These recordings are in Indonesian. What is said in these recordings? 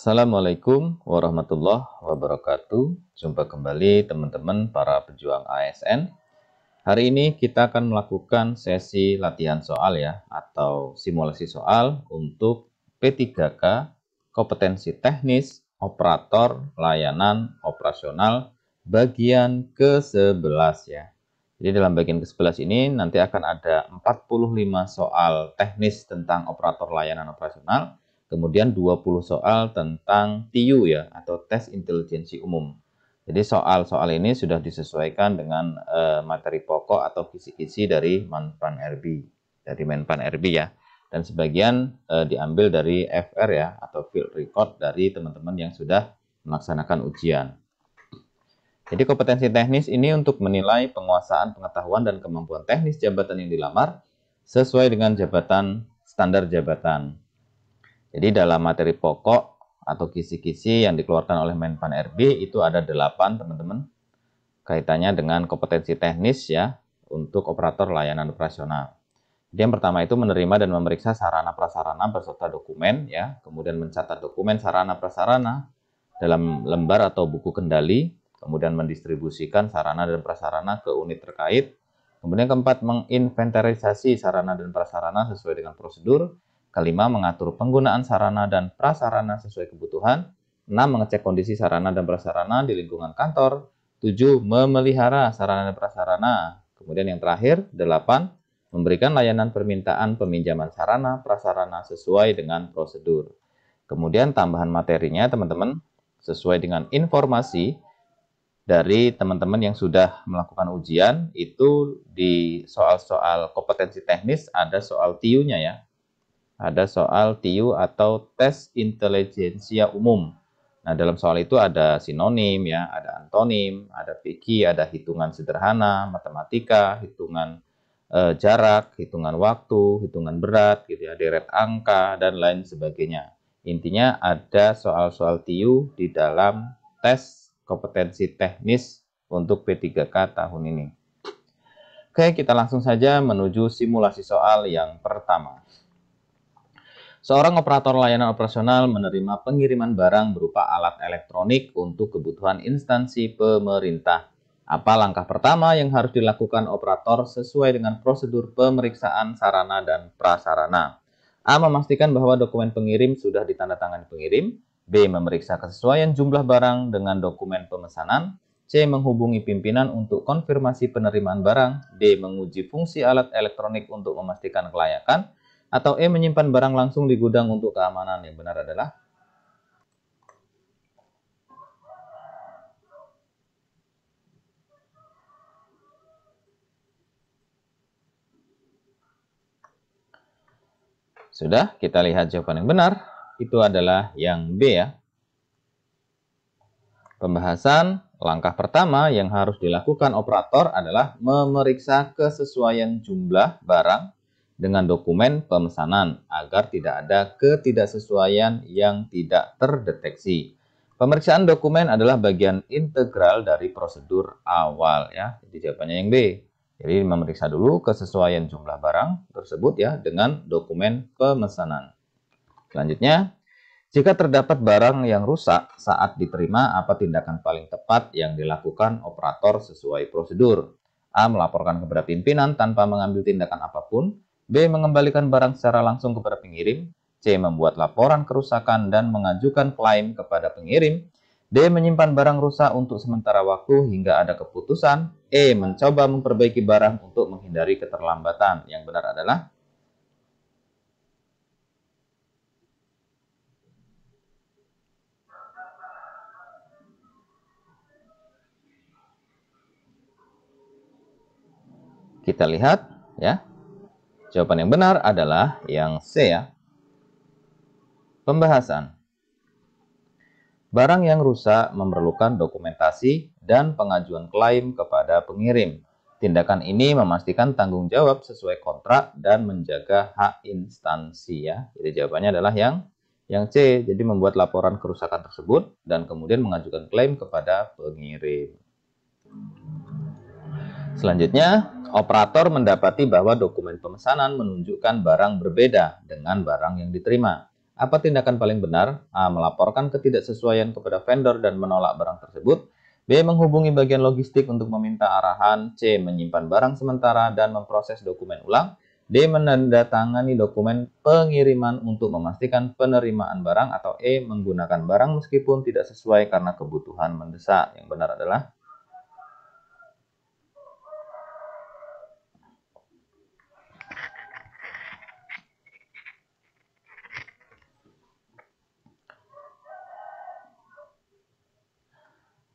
Assalamualaikum warahmatullahi wabarakatuh. Jumpa kembali teman-teman para pejuang ASN. Hari ini kita akan melakukan sesi latihan soal ya, atau simulasi soal untuk P3K, kompetensi teknis, operator, layanan, operasional, bagian ke-11 ya. Jadi dalam bagian ke-11 ini nanti akan ada 45 soal teknis tentang operator layanan operasional, kemudian 20 soal tentang TIU ya, atau tes intelijensi umum. Jadi soal-soal ini sudah disesuaikan dengan materi pokok atau kisi-kisi dari Menpan RB ya. Dan sebagian diambil dari FR ya, atau field record dari teman-teman yang sudah melaksanakan ujian. Jadi kompetensi teknis ini untuk menilai penguasaan pengetahuan dan kemampuan teknis jabatan yang dilamar sesuai dengan jabatan standar jabatan. Jadi dalam materi pokok atau kisi-kisi yang dikeluarkan oleh Menpan RB itu ada 8 teman-teman. Kaitannya dengan kompetensi teknis ya untuk operator layanan operasional. Jadi yang pertama itu menerima dan memeriksa sarana prasarana beserta dokumen ya, kemudian mencatat dokumen sarana prasarana dalam lembar atau buku kendali, kemudian mendistribusikan sarana dan prasarana ke unit terkait. Kemudian keempat, menginventarisasi sarana dan prasarana sesuai dengan prosedur. Kelima, mengatur penggunaan sarana dan prasarana sesuai kebutuhan. 6, mengecek kondisi sarana dan prasarana di lingkungan kantor. 7, memelihara sarana dan prasarana. Kemudian yang terakhir, 8, memberikan layanan permintaan peminjaman sarana prasarana sesuai dengan prosedur. Kemudian tambahan materinya teman-teman sesuai dengan informasi dari teman-teman yang sudah melakukan ujian, itu di soal-soal kompetensi teknis ada soal TIU-nya ya. Ada soal TIU atau tes intelijensia umum. Nah, dalam soal itu ada sinonim ya, ada antonim, ada fikih, ada hitungan sederhana, matematika, hitungan jarak, hitungan waktu, hitungan berat gitu ya, deret angka dan lain sebagainya. Intinya ada soal-soal TIU di dalam tes kompetensi teknis untuk P3K tahun ini. Oke, kita langsung saja menuju simulasi soal yang pertama. Seorang operator layanan operasional menerima pengiriman barang berupa alat elektronik untuk kebutuhan instansi pemerintah. Apa langkah pertama yang harus dilakukan operator sesuai dengan prosedur pemeriksaan sarana dan prasarana? A. Memastikan bahwa dokumen pengirim sudah ditandatangani pengirim. B. Memeriksa kesesuaian jumlah barang dengan dokumen pemesanan. C. Menghubungi pimpinan untuk konfirmasi penerimaan barang. D. Menguji fungsi alat elektronik untuk memastikan kelayakan. Atau E. Menyimpan barang langsung di gudang untuk keamanan. Yang benar adalah sudah, kita lihat jawaban yang benar. Itu adalah yang B ya. Pembahasan langkah pertama yang harus dilakukan operator adalah memeriksa kesesuaian jumlah barang dengan dokumen pemesanan agar tidak ada ketidaksesuaian yang tidak terdeteksi. Pemeriksaan dokumen adalah bagian integral dari prosedur awal ya. Jadi jawabannya yang B. Jadi memeriksa dulu kesesuaian jumlah barang tersebut ya dengan dokumen pemesanan. Selanjutnya, jika terdapat barang yang rusak saat diterima, apa tindakan paling tepat yang dilakukan operator sesuai prosedur? A. Melaporkan kepada pimpinan tanpa mengambil tindakan apapun. B. Mengembalikan barang secara langsung kepada pengirim. C. Membuat laporan kerusakan dan mengajukan klaim kepada pengirim. D. Menyimpan barang rusak untuk sementara waktu hingga ada keputusan. E. Mencoba memperbaiki barang untuk menghindari keterlambatan. Yang benar adalah kita lihat ya. Jawaban yang benar adalah yang C ya. Pembahasan. Barang yang rusak memerlukan dokumentasi dan pengajuan klaim kepada pengirim. Tindakan ini memastikan tanggung jawab sesuai kontrak dan menjaga hak instansi ya. Jadi jawabannya adalah yang C. Jadi membuat laporan kerusakan tersebut dan kemudian mengajukan klaim kepada pengirim. Selanjutnya, operator mendapati bahwa dokumen pemesanan menunjukkan barang berbeda dengan barang yang diterima. Apa tindakan paling benar? A. Melaporkan ketidaksesuaian kepada vendor dan menolak barang tersebut. B. Menghubungi bagian logistik untuk meminta arahan. C. Menyimpan barang sementara dan memproses dokumen ulang. D. Menandatangani dokumen pengiriman untuk memastikan penerimaan barang. Atau E. Menggunakan barang meskipun tidak sesuai karena kebutuhan mendesak. Yang benar adalah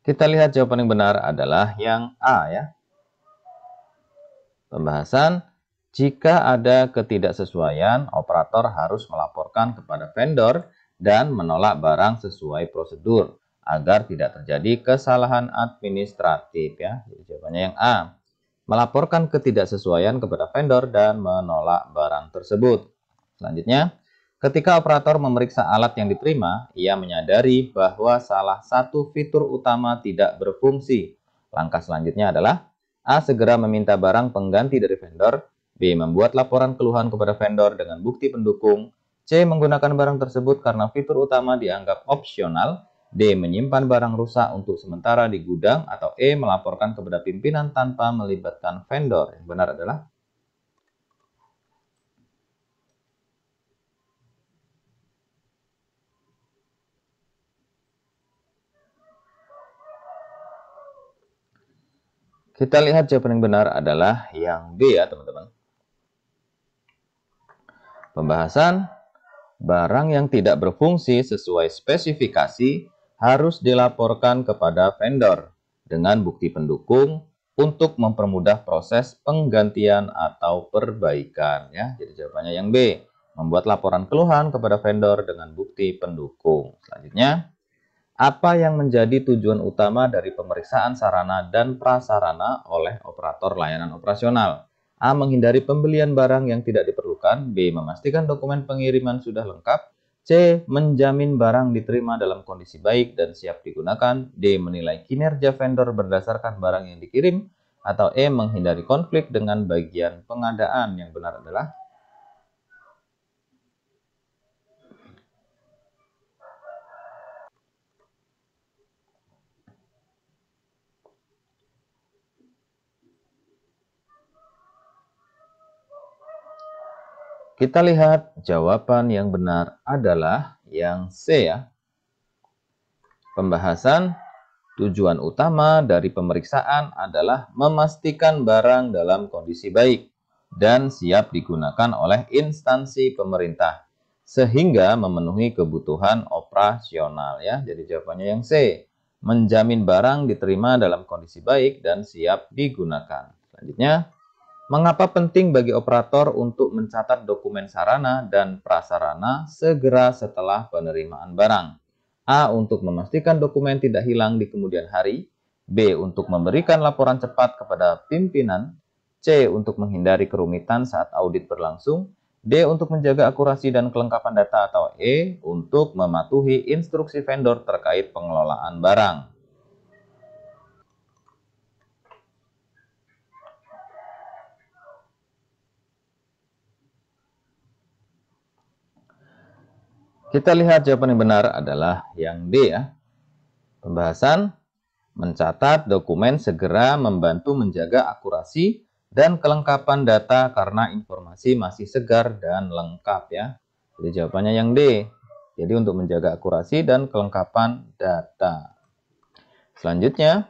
kita lihat jawaban yang benar adalah yang A ya. Pembahasan, jika ada ketidaksesuaian, operator harus melaporkan kepada vendor dan menolak barang sesuai prosedur agar tidak terjadi kesalahan administratif ya. Jadi jawabannya yang A. Melaporkan ketidaksesuaian kepada vendor dan menolak barang tersebut. Selanjutnya, ketika operator memeriksa alat yang diterima, ia menyadari bahwa salah satu fitur utama tidak berfungsi. Langkah selanjutnya adalah A. Segera meminta barang pengganti dari vendor. B. Membuat laporan keluhan kepada vendor dengan bukti pendukung. C. Menggunakan barang tersebut karena fitur utama dianggap opsional. D. Menyimpan barang rusak untuk sementara di gudang. Atau E. Melaporkan kepada pimpinan tanpa melibatkan vendor. Yang benar adalah kita lihat jawaban yang benar adalah yang B ya teman-teman. Pembahasan, barang yang tidak berfungsi sesuai spesifikasi harus dilaporkan kepada vendor dengan bukti pendukung untuk mempermudah proses penggantian atau perbaikan ya. Jadi jawabannya yang B, membuat laporan keluhan kepada vendor dengan bukti pendukung. Selanjutnya, apa yang menjadi tujuan utama dari pemeriksaan sarana dan prasarana oleh operator layanan operasional? A. Menghindari pembelian barang yang tidak diperlukan. B. Memastikan dokumen pengiriman sudah lengkap. C. Menjamin barang diterima dalam kondisi baik dan siap digunakan. D. Menilai kinerja vendor berdasarkan barang yang dikirim. Atau E. Menghindari konflik dengan bagian pengadaan. Yang benar adalah kita lihat jawaban yang benar adalah yang C ya. Pembahasan, tujuan utama dari pemeriksaan adalah memastikan barang dalam kondisi baik dan siap digunakan oleh instansi pemerintah sehingga memenuhi kebutuhan operasional ya. Jadi jawabannya yang C. Menjamin barang diterima dalam kondisi baik dan siap digunakan. Selanjutnya, mengapa penting bagi operator untuk mencatat dokumen sarana dan prasarana segera setelah penerimaan barang? A. Untuk memastikan dokumen tidak hilang di kemudian hari. B. Untuk memberikan laporan cepat kepada pimpinan. C. Untuk menghindari kerumitan saat audit berlangsung. D. Untuk menjaga akurasi dan kelengkapan data. Atau E. Untuk mematuhi instruksi vendor terkait pengelolaan barang. Kita lihat jawaban yang benar adalah yang D ya. Pembahasan, mencatat dokumen segera membantu menjaga akurasi dan kelengkapan data karena informasi masih segar dan lengkap ya. Jadi jawabannya yang D. Jadi untuk menjaga akurasi dan kelengkapan data. Selanjutnya,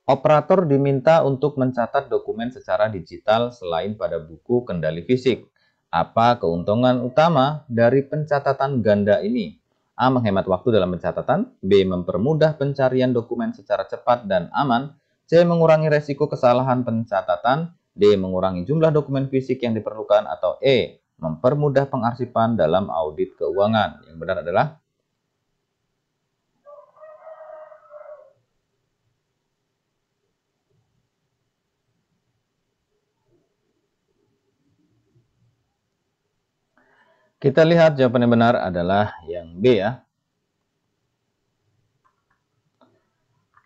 operator diminta untuk mencatat dokumen secara digital selain pada buku kendali fisik. Apa keuntungan utama dari pencatatan ganda ini? A. Menghemat waktu dalam pencatatan. B. Mempermudah pencarian dokumen secara cepat dan aman. C. Mengurangi resiko kesalahan pencatatan. D. Mengurangi jumlah dokumen fisik yang diperlukan. Atau E. Mempermudah pengarsipan dalam audit keuangan. Yang benar adalah kita lihat jawaban yang benar adalah yang B ya.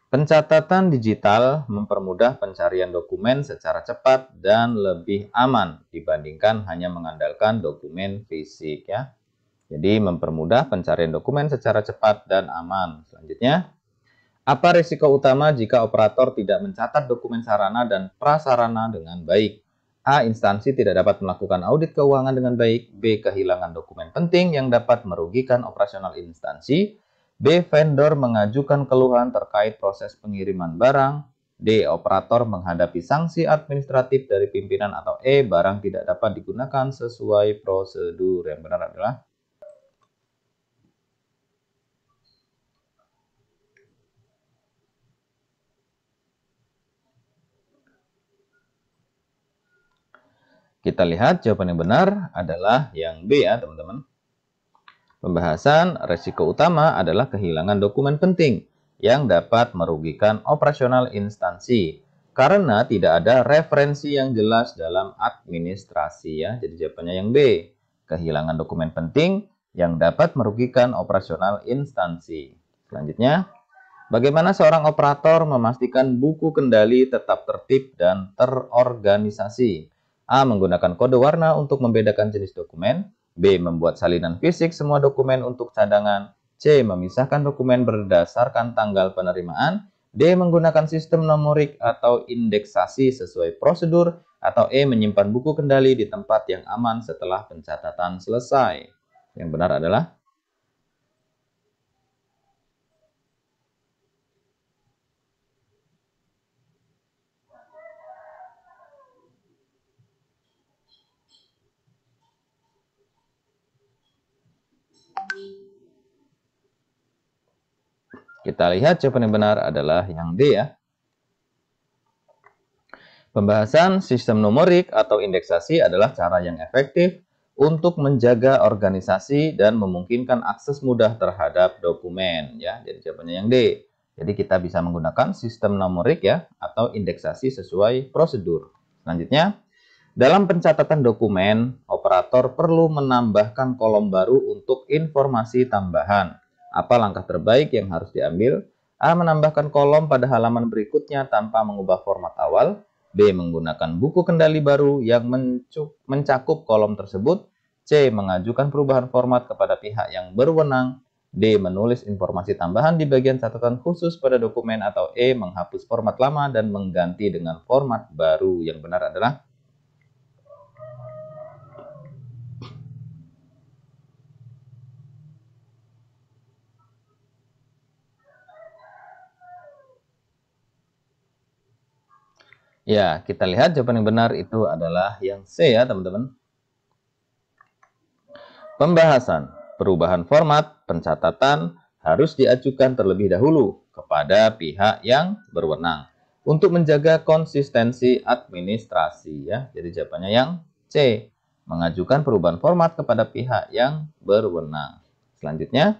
Pencatatan digital mempermudah pencarian dokumen secara cepat dan lebih aman dibandingkan hanya mengandalkan dokumen fisik ya. Jadi mempermudah pencarian dokumen secara cepat dan aman. Selanjutnya, apa risiko utama jika operator tidak mencatat dokumen sarana dan prasarana dengan baik? A. Instansi tidak dapat melakukan audit keuangan dengan baik. B. Kehilangan dokumen penting yang dapat merugikan operasional instansi. B. Vendor mengajukan keluhan terkait proses pengiriman barang. D. Operator menghadapi sanksi administratif dari pimpinan. Atau E. Barang tidak dapat digunakan sesuai prosedur. Yang benar adalah kita lihat jawaban yang benar adalah yang B ya teman-teman. Pembahasan risiko utama adalah kehilangan dokumen penting yang dapat merugikan operasional instansi karena tidak ada referensi yang jelas dalam administrasi ya. Jadi jawabannya yang B. Kehilangan dokumen penting yang dapat merugikan operasional instansi. Selanjutnya, bagaimana seorang operator memastikan buku kendali tetap tertib dan terorganisasi? A. Menggunakan kode warna untuk membedakan jenis dokumen. B. Membuat salinan fisik semua dokumen untuk cadangan. C. Memisahkan dokumen berdasarkan tanggal penerimaan. D. Menggunakan sistem nomorik atau indeksasi sesuai prosedur. Atau E. Menyimpan buku kendali di tempat yang aman setelah pencatatan selesai. Yang benar adalah kita lihat jawaban yang benar adalah yang D ya. Pembahasan sistem numerik atau indeksasi adalah cara yang efektif untuk menjaga organisasi dan memungkinkan akses mudah terhadap dokumen ya. Jadi jawabannya yang D. Jadi kita bisa menggunakan sistem numerik ya atau indeksasi sesuai prosedur. Selanjutnya, dalam pencatatan dokumen, operator perlu menambahkan kolom baru untuk informasi tambahan. Apa langkah terbaik yang harus diambil? A. Menambahkan kolom pada halaman berikutnya tanpa mengubah format awal. B. Menggunakan buku kendali baru yang mencakup kolom tersebut. C. Mengajukan perubahan format kepada pihak yang berwenang. D. Menulis informasi tambahan di bagian catatan khusus pada dokumen. Atau E. Menghapus format lama dan mengganti dengan format baru. Yang benar adalah ya, kita lihat jawaban yang benar itu adalah yang C ya, teman-teman. Pembahasan perubahan format pencatatan harus diajukan terlebih dahulu kepada pihak yang berwenang untuk menjaga konsistensi administrasi ya. Jadi jawabannya yang C, mengajukan perubahan format kepada pihak yang berwenang. Selanjutnya,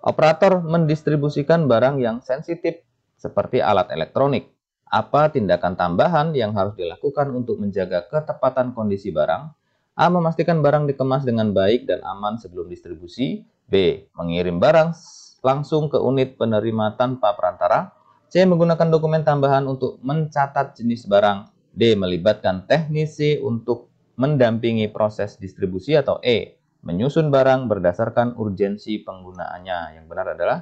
operator mendistribusikan barang yang sensitif seperti alat elektronik. Apa tindakan tambahan yang harus dilakukan untuk menjaga ketepatan kondisi barang? A. Memastikan barang dikemas dengan baik dan aman sebelum distribusi. B. Mengirim barang langsung ke unit penerima tanpa perantara. C. Menggunakan dokumen tambahan untuk mencatat jenis barang. D. Melibatkan teknisi untuk mendampingi proses distribusi. Atau E. Menyusun barang berdasarkan urgensi penggunaannya. Yang benar adalah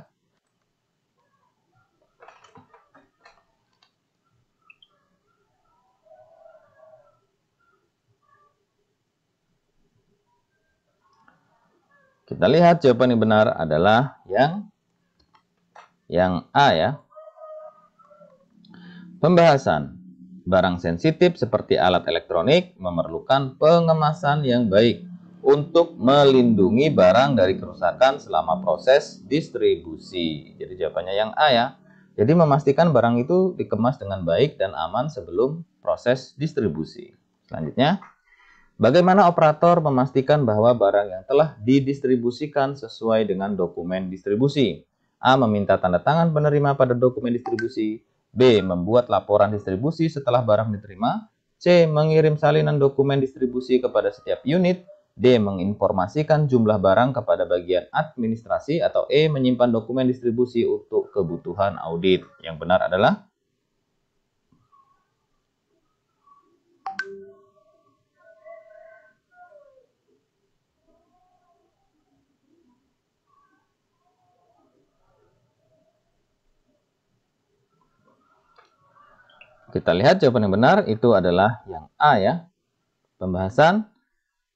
kita lihat jawaban yang benar adalah yang A ya. Pembahasan barang sensitif seperti alat elektronik memerlukan pengemasan yang baik untuk melindungi barang dari kerusakan selama proses distribusi. Jadi jawabannya yang A ya. Jadi memastikan barang itu dikemas dengan baik dan aman sebelum proses distribusi. Selanjutnya, bagaimana operator memastikan bahwa barang yang telah didistribusikan sesuai dengan dokumen distribusi? A. Meminta tanda tangan penerima pada dokumen distribusi. B. Membuat laporan distribusi setelah barang diterima. C. Mengirim salinan dokumen distribusi kepada setiap unit. D. Menginformasikan jumlah barang kepada bagian administrasi. Atau E. Menyimpan dokumen distribusi untuk kebutuhan audit. Yang benar adalah Kita lihat jawaban yang benar itu adalah yang A ya. Pembahasan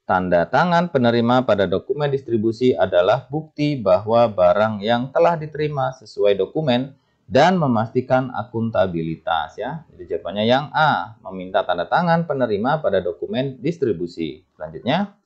tanda tangan penerima pada dokumen distribusi adalah bukti bahwa barang yang telah diterima sesuai dokumen dan memastikan akuntabilitas ya. Jadi jawabannya yang A, meminta tanda tangan penerima pada dokumen distribusi. Selanjutnya,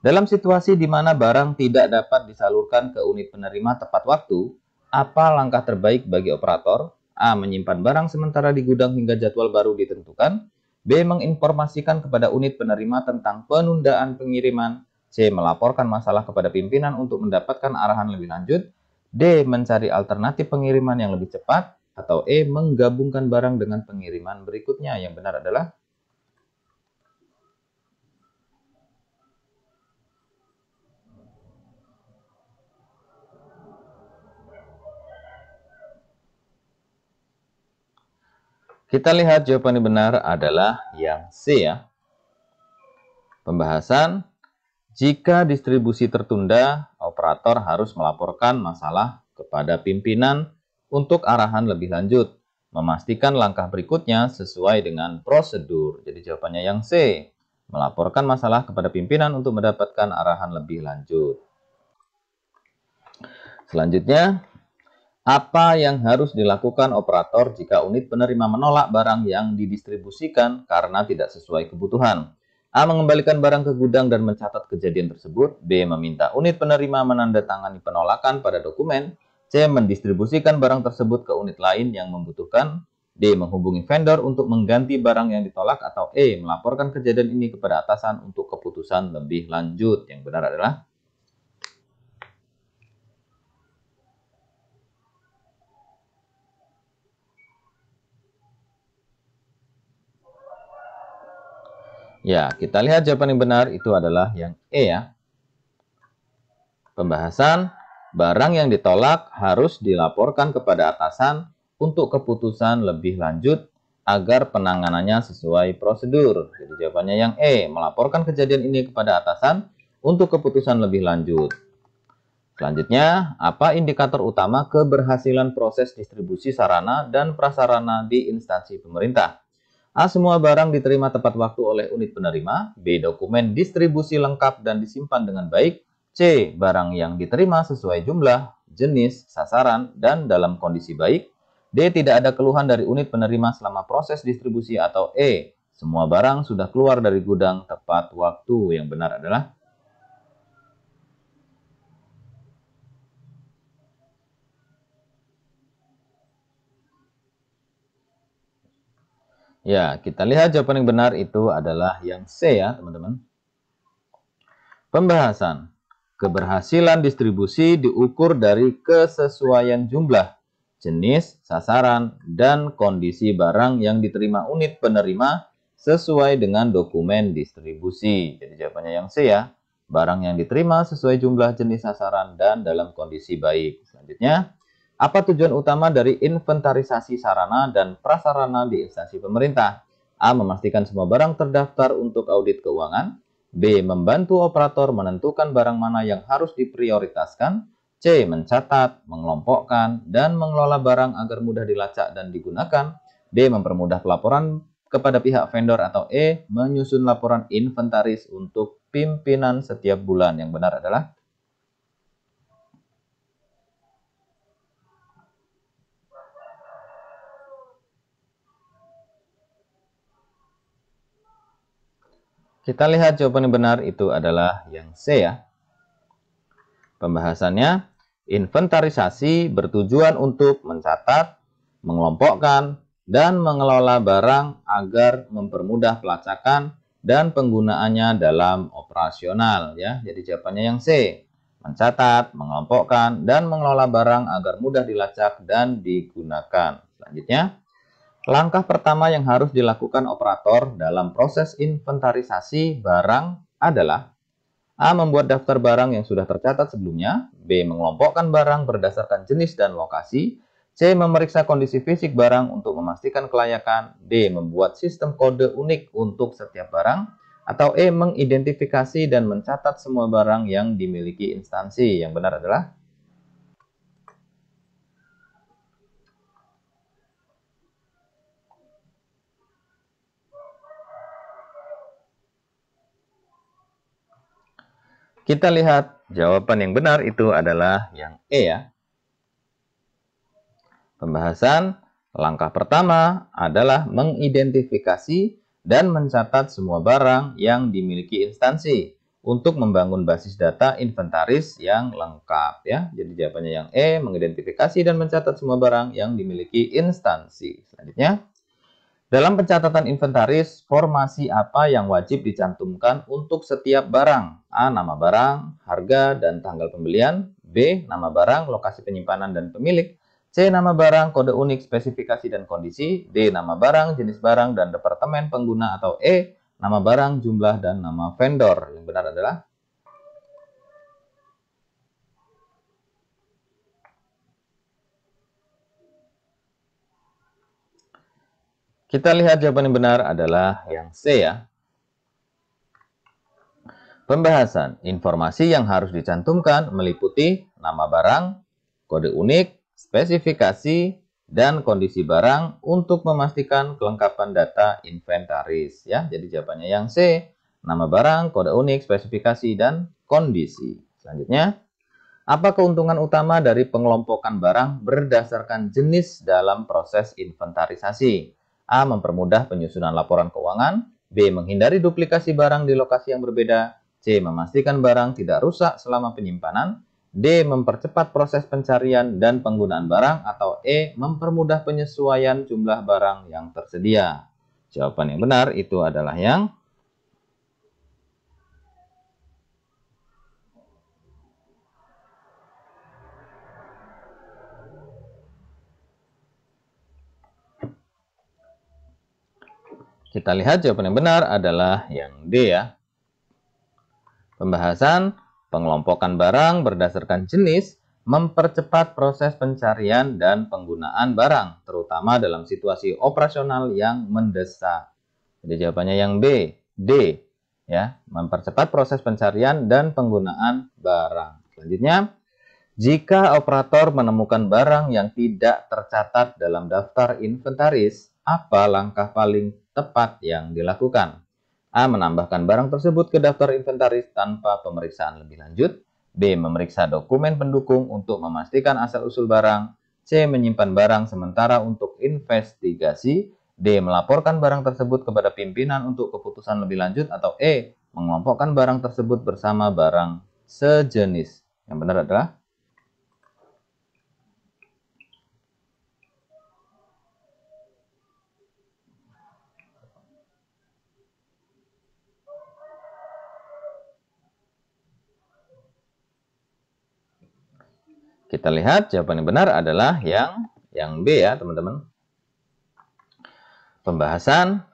dalam situasi di mana barang tidak dapat disalurkan ke unit penerima tepat waktu, apa langkah terbaik bagi operator? A. Menyimpan barang sementara di gudang hingga jadwal baru ditentukan. B. Menginformasikan kepada unit penerima tentang penundaan pengiriman. C. Melaporkan masalah kepada pimpinan untuk mendapatkan arahan lebih lanjut. D. Mencari alternatif pengiriman yang lebih cepat. Atau E. Menggabungkan barang dengan pengiriman berikutnya. Yang benar adalah kita lihat jawaban yang benar adalah yang C ya. Pembahasan, jika distribusi tertunda, operator harus melaporkan masalah kepada pimpinan untuk arahan lebih lanjut. Memastikan langkah berikutnya sesuai dengan prosedur. Jadi jawabannya yang C. Melaporkan masalah kepada pimpinan untuk mendapatkan arahan lebih lanjut. Selanjutnya, apa yang harus dilakukan operator jika unit penerima menolak barang yang didistribusikan karena tidak sesuai kebutuhan? A. Mengembalikan barang ke gudang dan mencatat kejadian tersebut. B. Meminta unit penerima menandatangani penolakan pada dokumen. C. Mendistribusikan barang tersebut ke unit lain yang membutuhkan. D. Menghubungi vendor untuk mengganti barang yang ditolak. Atau E. Melaporkan kejadian ini kepada atasan untuk keputusan lebih lanjut. Yang benar adalah ya, kita lihat jawaban yang benar itu adalah yang E ya. Pembahasan, barang yang ditolak harus dilaporkan kepada atasan untuk keputusan lebih lanjut agar penanganannya sesuai prosedur. Jadi jawabannya yang E, melaporkan kejadian ini kepada atasan untuk keputusan lebih lanjut. Selanjutnya, apa indikator utama keberhasilan proses distribusi sarana dan prasarana di instansi pemerintah? A. Semua barang diterima tepat waktu oleh unit penerima. B. Dokumen distribusi lengkap dan disimpan dengan baik. C. Barang yang diterima sesuai jumlah, jenis, sasaran, dan dalam kondisi baik. D. Tidak ada keluhan dari unit penerima selama proses distribusi. Atau E. Semua barang sudah keluar dari gudang tepat waktu. Yang benar adalah ya, kita lihat jawaban yang benar itu adalah yang C ya, teman-teman. Pembahasan. Keberhasilan distribusi diukur dari kesesuaian jumlah, jenis, sasaran, dan kondisi barang yang diterima unit penerima sesuai dengan dokumen distribusi. Jadi jawabannya yang C ya. Barang yang diterima sesuai jumlah, jenis, sasaran, dan dalam kondisi baik. Selanjutnya, apa tujuan utama dari inventarisasi sarana dan prasarana di instansi pemerintah? A. Memastikan semua barang terdaftar untuk audit keuangan. B. Membantu operator menentukan barang mana yang harus diprioritaskan. C. Mencatat, mengelompokkan, dan mengelola barang agar mudah dilacak dan digunakan. D. Mempermudah pelaporan kepada pihak vendor. Atau E. Menyusun laporan inventaris untuk pimpinan setiap bulan. Yang benar adalah kita lihat jawaban yang benar itu adalah yang C ya. Pembahasannya, inventarisasi bertujuan untuk mencatat, mengelompokkan, dan mengelola barang agar mempermudah pelacakan dan penggunaannya dalam operasional ya. Jadi jawabannya yang C. Mencatat, mengelompokkan, dan mengelola barang agar mudah dilacak dan digunakan. Selanjutnya, langkah pertama yang harus dilakukan operator dalam proses inventarisasi barang adalah A. Membuat daftar barang yang sudah tercatat sebelumnya. B. Mengelompokkan barang berdasarkan jenis dan lokasi. C. Memeriksa kondisi fisik barang untuk memastikan kelayakan. D. Membuat sistem kode unik untuk setiap barang. Atau E. Mengidentifikasi dan mencatat semua barang yang dimiliki instansi. Yang benar adalah Kita lihat jawaban yang benar itu adalah yang E ya. Pembahasan langkah pertama adalah mengidentifikasi dan mencatat semua barang yang dimiliki instansi untuk membangun basis data inventaris yang lengkap ya. Jadi jawabannya yang E, mengidentifikasi dan mencatat semua barang yang dimiliki instansi. Selanjutnya, dalam pencatatan inventaris, formasi apa yang wajib dicantumkan untuk setiap barang? A. Nama barang, harga, dan tanggal pembelian. B. Nama barang, lokasi penyimpanan dan pemilik. C. Nama barang, kode unik, spesifikasi, dan kondisi. D. Nama barang, jenis barang, dan departemen pengguna. Atau E. Nama barang, jumlah, dan nama vendor. Yang benar adalah kita lihat jawaban yang benar adalah yang C ya. Pembahasan informasi yang harus dicantumkan meliputi nama barang, kode unik, spesifikasi, dan kondisi barang untuk memastikan kelengkapan data inventaris ya. Jadi jawabannya yang C, nama barang, kode unik, spesifikasi, dan kondisi. Selanjutnya, apa keuntungan utama dari pengelompokan barang berdasarkan jenis dalam proses inventarisasi? A. Mempermudah penyusunan laporan keuangan. B. Menghindari duplikasi barang di lokasi yang berbeda. C. Memastikan barang tidak rusak selama penyimpanan. D. Mempercepat proses pencarian dan penggunaan barang. Atau E. Mempermudah penyesuaian jumlah barang yang tersedia. Jawaban yang benar itu adalah yang kita lihat jawaban yang benar adalah yang D ya. Pembahasan pengelompokan barang berdasarkan jenis mempercepat proses pencarian dan penggunaan barang, terutama dalam situasi operasional yang mendesak. Jadi jawabannya yang B, D ya, mempercepat proses pencarian dan penggunaan barang. Selanjutnya, jika operator menemukan barang yang tidak tercatat dalam daftar inventaris, apa langkah paling tepat yang dilakukan? A. Menambahkan barang tersebut ke daftar inventaris tanpa pemeriksaan lebih lanjut. B. Memeriksa dokumen pendukung untuk memastikan asal-usul barang. C. Menyimpan barang sementara untuk investigasi. D. Melaporkan barang tersebut kepada pimpinan untuk keputusan lebih lanjut. Atau E. Mengelompokkan barang tersebut bersama barang sejenis. Yang benar adalah kita lihat jawaban yang benar adalah yang B ya teman-teman. Pembahasan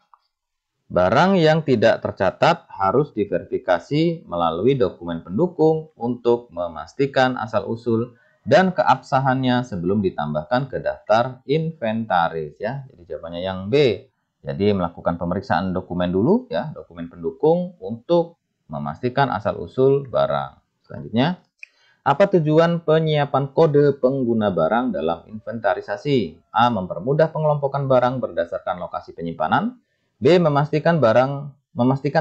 barang yang tidak tercatat harus diverifikasi melalui dokumen pendukung untuk memastikan asal-usul dan keabsahannya sebelum ditambahkan ke daftar inventaris ya. Jadi jawabannya yang B. Jadi melakukan pemeriksaan dokumen dulu ya, dokumen pendukung untuk memastikan asal-usul barang. Selanjutnya, apa tujuan penyiapan kode pengguna barang dalam inventarisasi? A. Mempermudah pengelompokan barang berdasarkan lokasi penyimpanan. B. Memastikan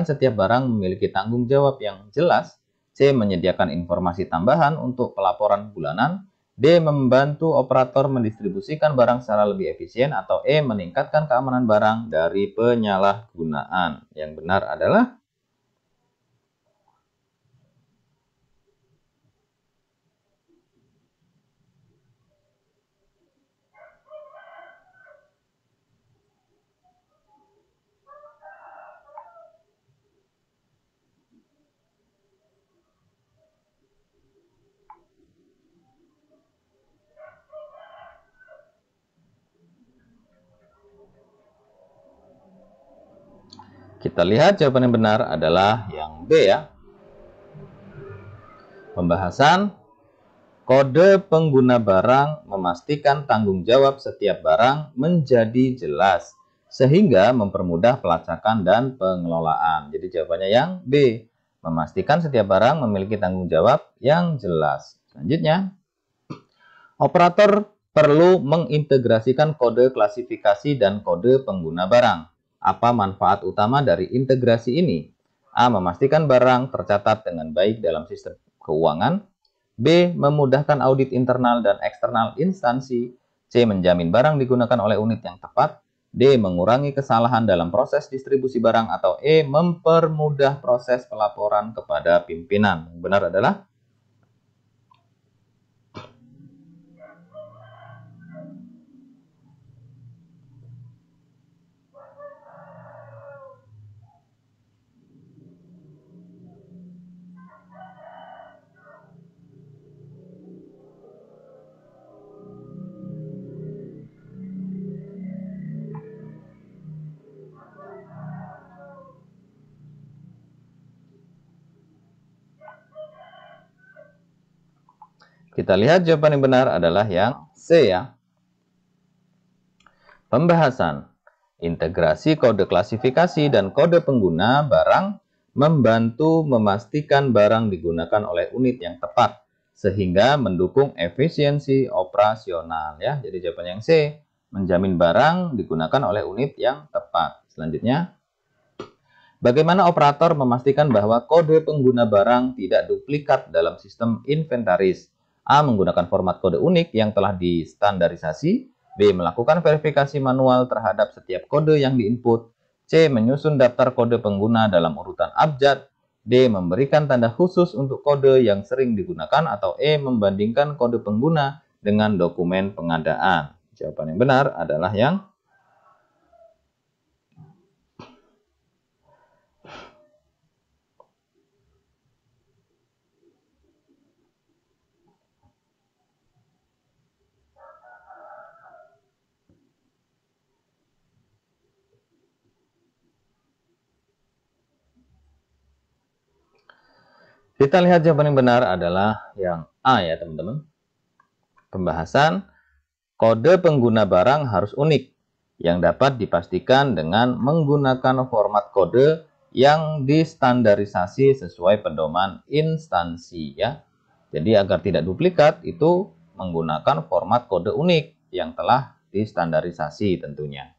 setiap barang memiliki tanggung jawab yang jelas. C. Menyediakan informasi tambahan untuk pelaporan bulanan. D. Membantu operator mendistribusikan barang secara lebih efisien. Atau E. Meningkatkan keamanan barang dari penyalahgunaan. Yang benar adalah kita lihat jawaban yang benar adalah yang B ya. Pembahasan kode pengguna barang memastikan tanggung jawab setiap barang menjadi jelas sehingga mempermudah pelacakan dan pengelolaan. Jadi jawabannya yang B. Memastikan setiap barang memiliki tanggung jawab yang jelas. Selanjutnya, operator perlu mengintegrasikan kode klasifikasi dan kode pengguna barang. Apa manfaat utama dari integrasi ini? A. Memastikan barang tercatat dengan baik dalam sistem keuangan. B. Memudahkan audit internal dan eksternal instansi. C. Menjamin barang digunakan oleh unit yang tepat. D. Mengurangi kesalahan dalam proses distribusi barang. Atau E. Mempermudah proses pelaporan kepada pimpinan. Yang benar adalah kita lihat jawaban yang benar adalah yang C ya. Pembahasan. Integrasi kode klasifikasi dan kode pengguna barang membantu memastikan barang digunakan oleh unit yang tepat sehingga mendukung efisiensi operasional ya. Jadi jawaban yang C, menjamin barang digunakan oleh unit yang tepat. Selanjutnya, bagaimana operator memastikan bahwa kode pengguna barang tidak duplikat dalam sistem inventaris? A. Menggunakan format kode unik yang telah distandarisasi. B. Melakukan verifikasi manual terhadap setiap kode yang diinput. C. Menyusun daftar kode pengguna dalam urutan abjad. D. Memberikan tanda khusus untuk kode yang sering digunakan. Atau E. Membandingkan kode pengguna dengan dokumen pengadaan. Jawaban yang benar adalah yang kita lihat jawaban yang benar adalah yang A ya teman-teman. Pembahasan kode pengguna barang harus unik yang dapat dipastikan dengan menggunakan format kode yang distandarisasi sesuai pedoman instansi ya. Jadi agar tidak duplikat itu menggunakan format kode unik yang telah distandarisasi tentunya.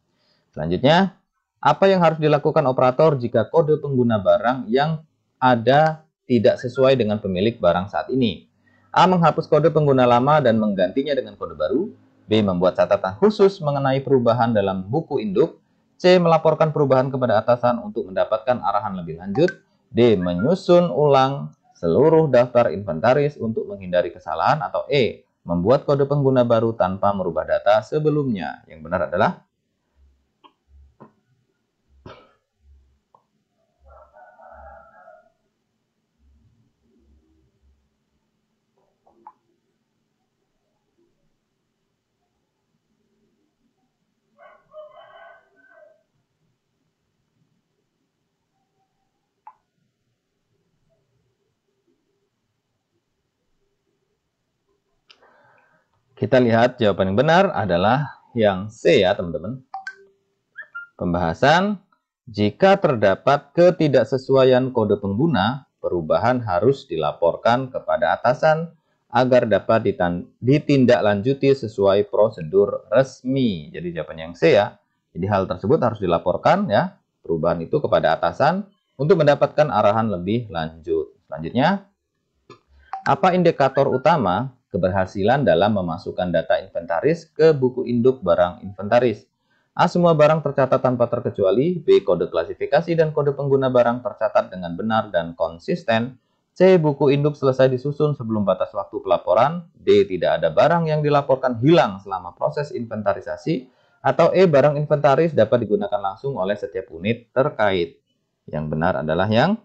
Selanjutnya, apa yang harus dilakukan operator jika kode pengguna barang yang ada tidak sesuai dengan pemilik barang saat ini? A. Menghapus kode pengguna lama dan menggantinya dengan kode baru. B. Membuat catatan khusus mengenai perubahan dalam buku induk. C. Melaporkan perubahan kepada atasan untuk mendapatkan arahan lebih lanjut. D. Menyusun ulang seluruh daftar inventaris untuk menghindari kesalahan. Atau E. Membuat kode pengguna baru tanpa merubah data sebelumnya. Yang benar adalah kita lihat jawaban yang benar adalah yang C ya teman-teman. Pembahasan, jika terdapat ketidaksesuaian kode pengguna, perubahan harus dilaporkan kepada atasan agar dapat ditindaklanjuti sesuai prosedur resmi. Jadi jawaban yang C ya. Jadi hal tersebut harus dilaporkan ya, perubahan itu kepada atasan untuk mendapatkan arahan lebih lanjut. Selanjutnya, apa indikator utama keberhasilan dalam memasukkan data inventaris ke buku induk barang inventaris? A. Semua barang tercatat tanpa terkecuali. B. Kode klasifikasi dan kode pengguna barang tercatat dengan benar dan konsisten. C. Buku induk selesai disusun sebelum batas waktu pelaporan. D. Tidak ada barang yang dilaporkan hilang selama proses inventarisasi. Atau E. Barang inventaris dapat digunakan langsung oleh setiap unit terkait. Yang benar adalah yang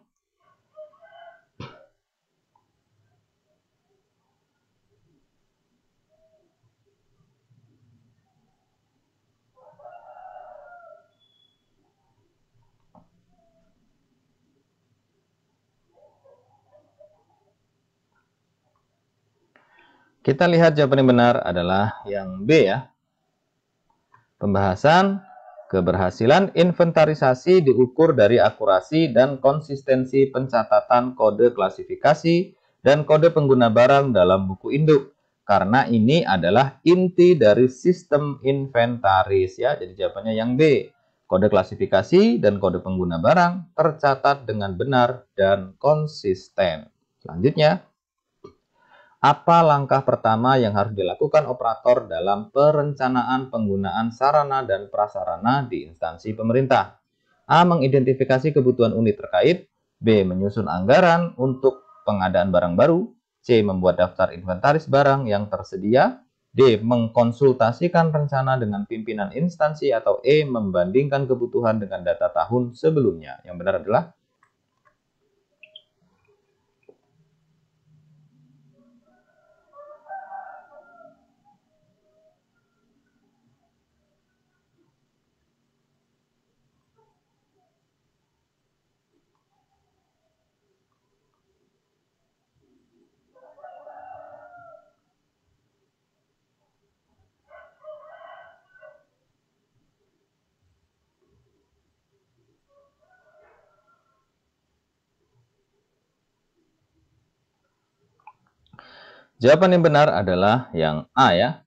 kita lihat jawaban yang benar adalah yang B ya. Pembahasan, keberhasilan inventarisasi diukur dari akurasi dan konsistensi pencatatan kode klasifikasi dan kode pengguna barang dalam buku induk. Karena ini adalah inti dari sistem inventaris ya. Jadi jawabannya yang B. Kode klasifikasi dan kode pengguna barang tercatat dengan benar dan konsisten. Selanjutnya, apa langkah pertama yang harus dilakukan operator dalam perencanaan penggunaan sarana dan prasarana di instansi pemerintah? A. Mengidentifikasi kebutuhan unit terkait. B. Menyusun anggaran untuk pengadaan barang baru. C. Membuat daftar inventaris barang yang tersedia. D. Mengkonsultasikan rencana dengan pimpinan instansi. Atau E. Membandingkan kebutuhan dengan data tahun sebelumnya. Yang benar adalah jawaban yang benar adalah yang A ya.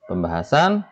Pembahasan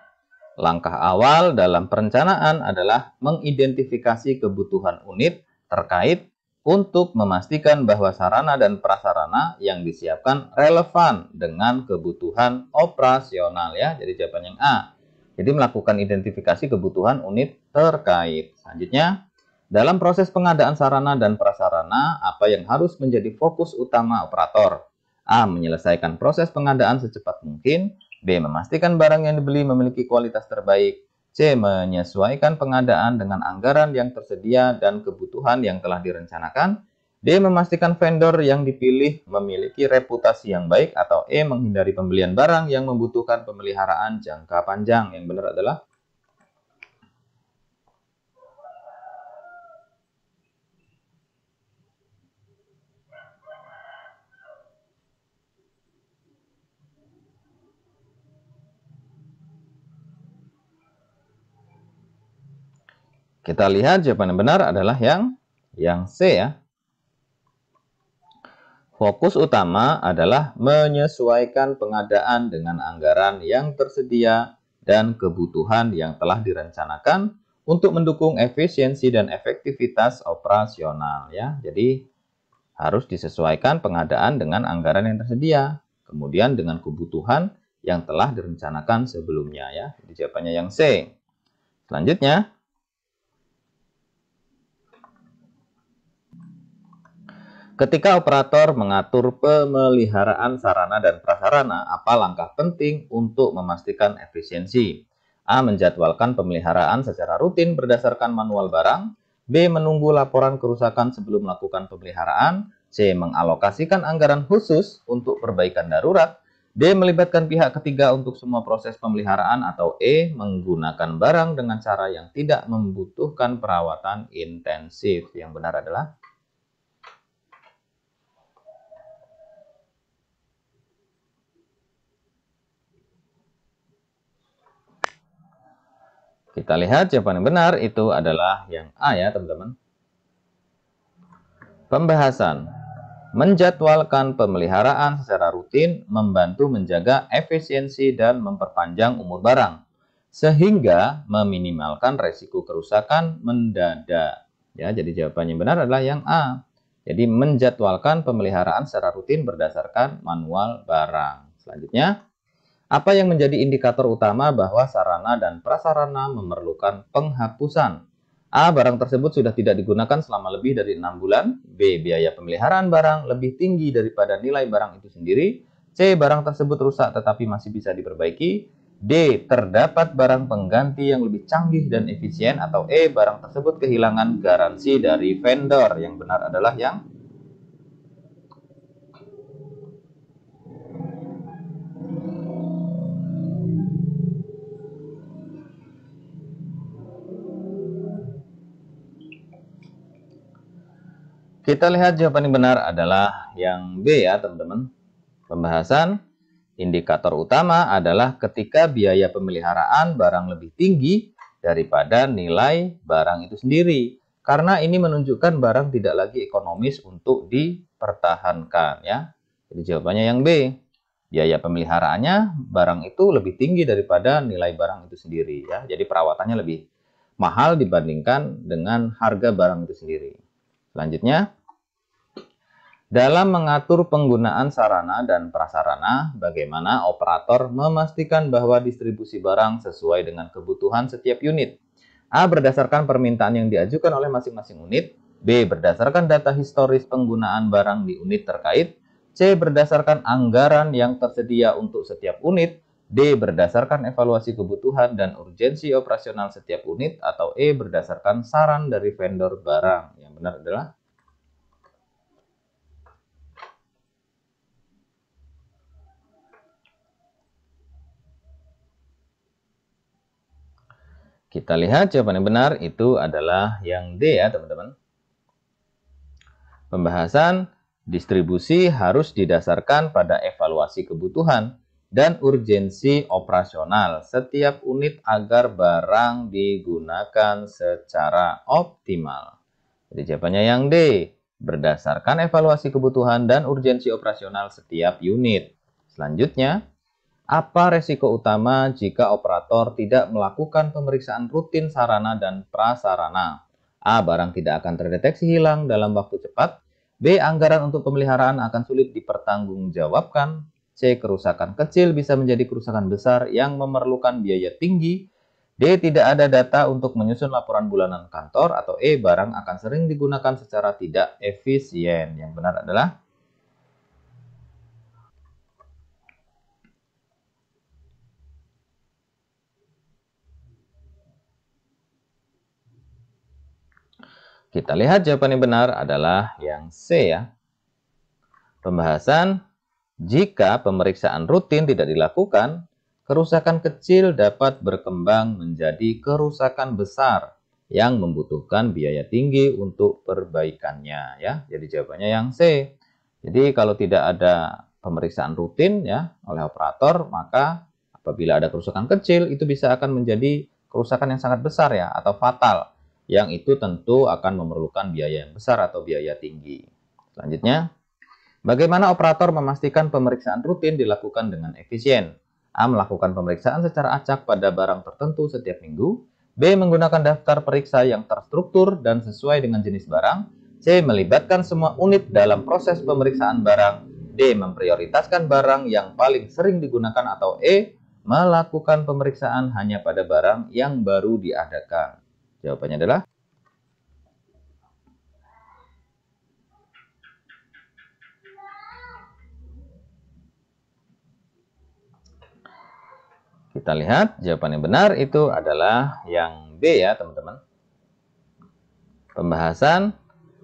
langkah awal dalam perencanaan adalah mengidentifikasi kebutuhan unit terkait untuk memastikan bahwa sarana dan prasarana yang disiapkan relevan dengan kebutuhan operasional ya. Jadi jawaban yang A. Jadi melakukan identifikasi kebutuhan unit terkait. Selanjutnya, dalam proses pengadaan sarana dan prasarana, apa yang harus menjadi fokus utama operator? A. Menyelesaikan proses pengadaan secepat mungkin. B. Memastikan barang yang dibeli memiliki kualitas terbaik. C. Menyesuaikan pengadaan dengan anggaran yang tersedia dan kebutuhan yang telah direncanakan. D. Memastikan vendor yang dipilih memiliki reputasi yang baik. Atau E. Menghindari pembelian barang yang membutuhkan pemeliharaan jangka panjang. Yang benar adalah kita lihat jawaban yang benar adalah yang C ya. Fokus utama adalah menyesuaikan pengadaan dengan anggaran yang tersedia dan kebutuhan yang telah direncanakan untuk mendukung efisiensi dan efektivitas operasional ya. Jadi harus disesuaikan pengadaan dengan anggaran yang tersedia, kemudian dengan kebutuhan yang telah direncanakan sebelumnya ya. Jadi jawabannya yang C. Selanjutnya, ketika operator mengatur pemeliharaan sarana dan prasarana, apa langkah penting untuk memastikan efisiensi? A. Menjadwalkan pemeliharaan secara rutin berdasarkan manual barang. B. Menunggu laporan kerusakan sebelum melakukan pemeliharaan. C. Mengalokasikan anggaran khusus untuk perbaikan darurat. D. Melibatkan pihak ketiga untuk semua proses pemeliharaan. Atau E. Menggunakan barang dengan cara yang tidak membutuhkan perawatan intensif. Yang benar adalah kita lihat jawaban yang benar itu adalah yang A ya teman-teman. Pembahasan. Menjadwalkan pemeliharaan secara rutin membantu menjaga efisiensi dan memperpanjang umur barang. Sehingga meminimalkan resiko kerusakan mendadak. Ya, jadi jawaban yang benar adalah yang A. Jadi menjadwalkan pemeliharaan secara rutin berdasarkan manual barang. Selanjutnya, apa yang menjadi indikator utama bahwa sarana dan prasarana memerlukan penghapusan? A. Barang tersebut sudah tidak digunakan selama lebih dari 6 bulan. B. Biaya pemeliharaan barang lebih tinggi daripada nilai barang itu sendiri. C. Barang tersebut rusak tetapi masih bisa diperbaiki. D. Terdapat barang pengganti yang lebih canggih dan efisien. Atau E. Barang tersebut kehilangan garansi dari vendor. Yang benar adalah yang kita lihat jawaban yang benar adalah yang B ya teman-teman. Pembahasan indikator utama adalah ketika biaya pemeliharaan barang lebih tinggi daripada nilai barang itu sendiri. Karena ini menunjukkan barang tidak lagi ekonomis untuk dipertahankan ya. Jadi jawabannya yang B. Biaya pemeliharaannya barang itu lebih tinggi daripada nilai barang itu sendiri ya. Jadi perawatannya lebih mahal dibandingkan dengan harga barang itu sendiri. Selanjutnya, dalam mengatur penggunaan sarana dan prasarana, bagaimana operator memastikan bahwa distribusi barang sesuai dengan kebutuhan setiap unit? A. Berdasarkan permintaan yang diajukan oleh masing-masing unit. B. Berdasarkan data historis penggunaan barang di unit terkait. C. Berdasarkan anggaran yang tersedia untuk setiap unit. D. Berdasarkan evaluasi kebutuhan dan urgensi operasional setiap unit. Atau E. Berdasarkan saran dari vendor barang. Yang benar adalah kita lihat jawaban yang benar itu adalah yang D ya teman-teman. Pembahasan distribusi harus didasarkan pada evaluasi kebutuhan dan urgensi operasional setiap unit agar barang digunakan secara optimal. Jadi jawabannya yang D, berdasarkan evaluasi kebutuhan dan urgensi operasional setiap unit. Selanjutnya, apa resiko utama jika operator tidak melakukan pemeriksaan rutin sarana dan prasarana? A. Barang tidak akan terdeteksi hilang dalam waktu cepat. B. Anggaran untuk pemeliharaan akan sulit dipertanggungjawabkan. C. Kerusakan kecil bisa menjadi kerusakan besar yang memerlukan biaya tinggi. D. Tidak ada data untuk menyusun laporan bulanan kantor. Atau E. Barang akan sering digunakan secara tidak efisien. Yang benar adalah kita lihat jawaban yang benar adalah yang C ya. Pembahasan, jika pemeriksaan rutin tidak dilakukan, kerusakan kecil dapat berkembang menjadi kerusakan besar yang membutuhkan biaya tinggi untuk perbaikannya ya. Jadi jawabannya yang C. Jadi kalau tidak ada pemeriksaan rutin ya oleh operator, maka apabila ada kerusakan kecil itu bisa akan menjadi kerusakan yang sangat besar ya atau fatal, yang itu tentu akan memerlukan biaya yang besar atau biaya tinggi. Selanjutnya, bagaimana operator memastikan pemeriksaan rutin dilakukan dengan efisien? A. Melakukan pemeriksaan secara acak pada barang tertentu setiap minggu. B. Menggunakan daftar periksa yang terstruktur dan sesuai dengan jenis barang. C. Melibatkan semua unit dalam proses pemeriksaan barang. D. Memprioritaskan barang yang paling sering digunakan. Atau E. Melakukan pemeriksaan hanya pada barang yang baru diadakan. Jawabannya adalah kita lihat jawaban yang benar itu adalah yang B ya teman-teman. Pembahasan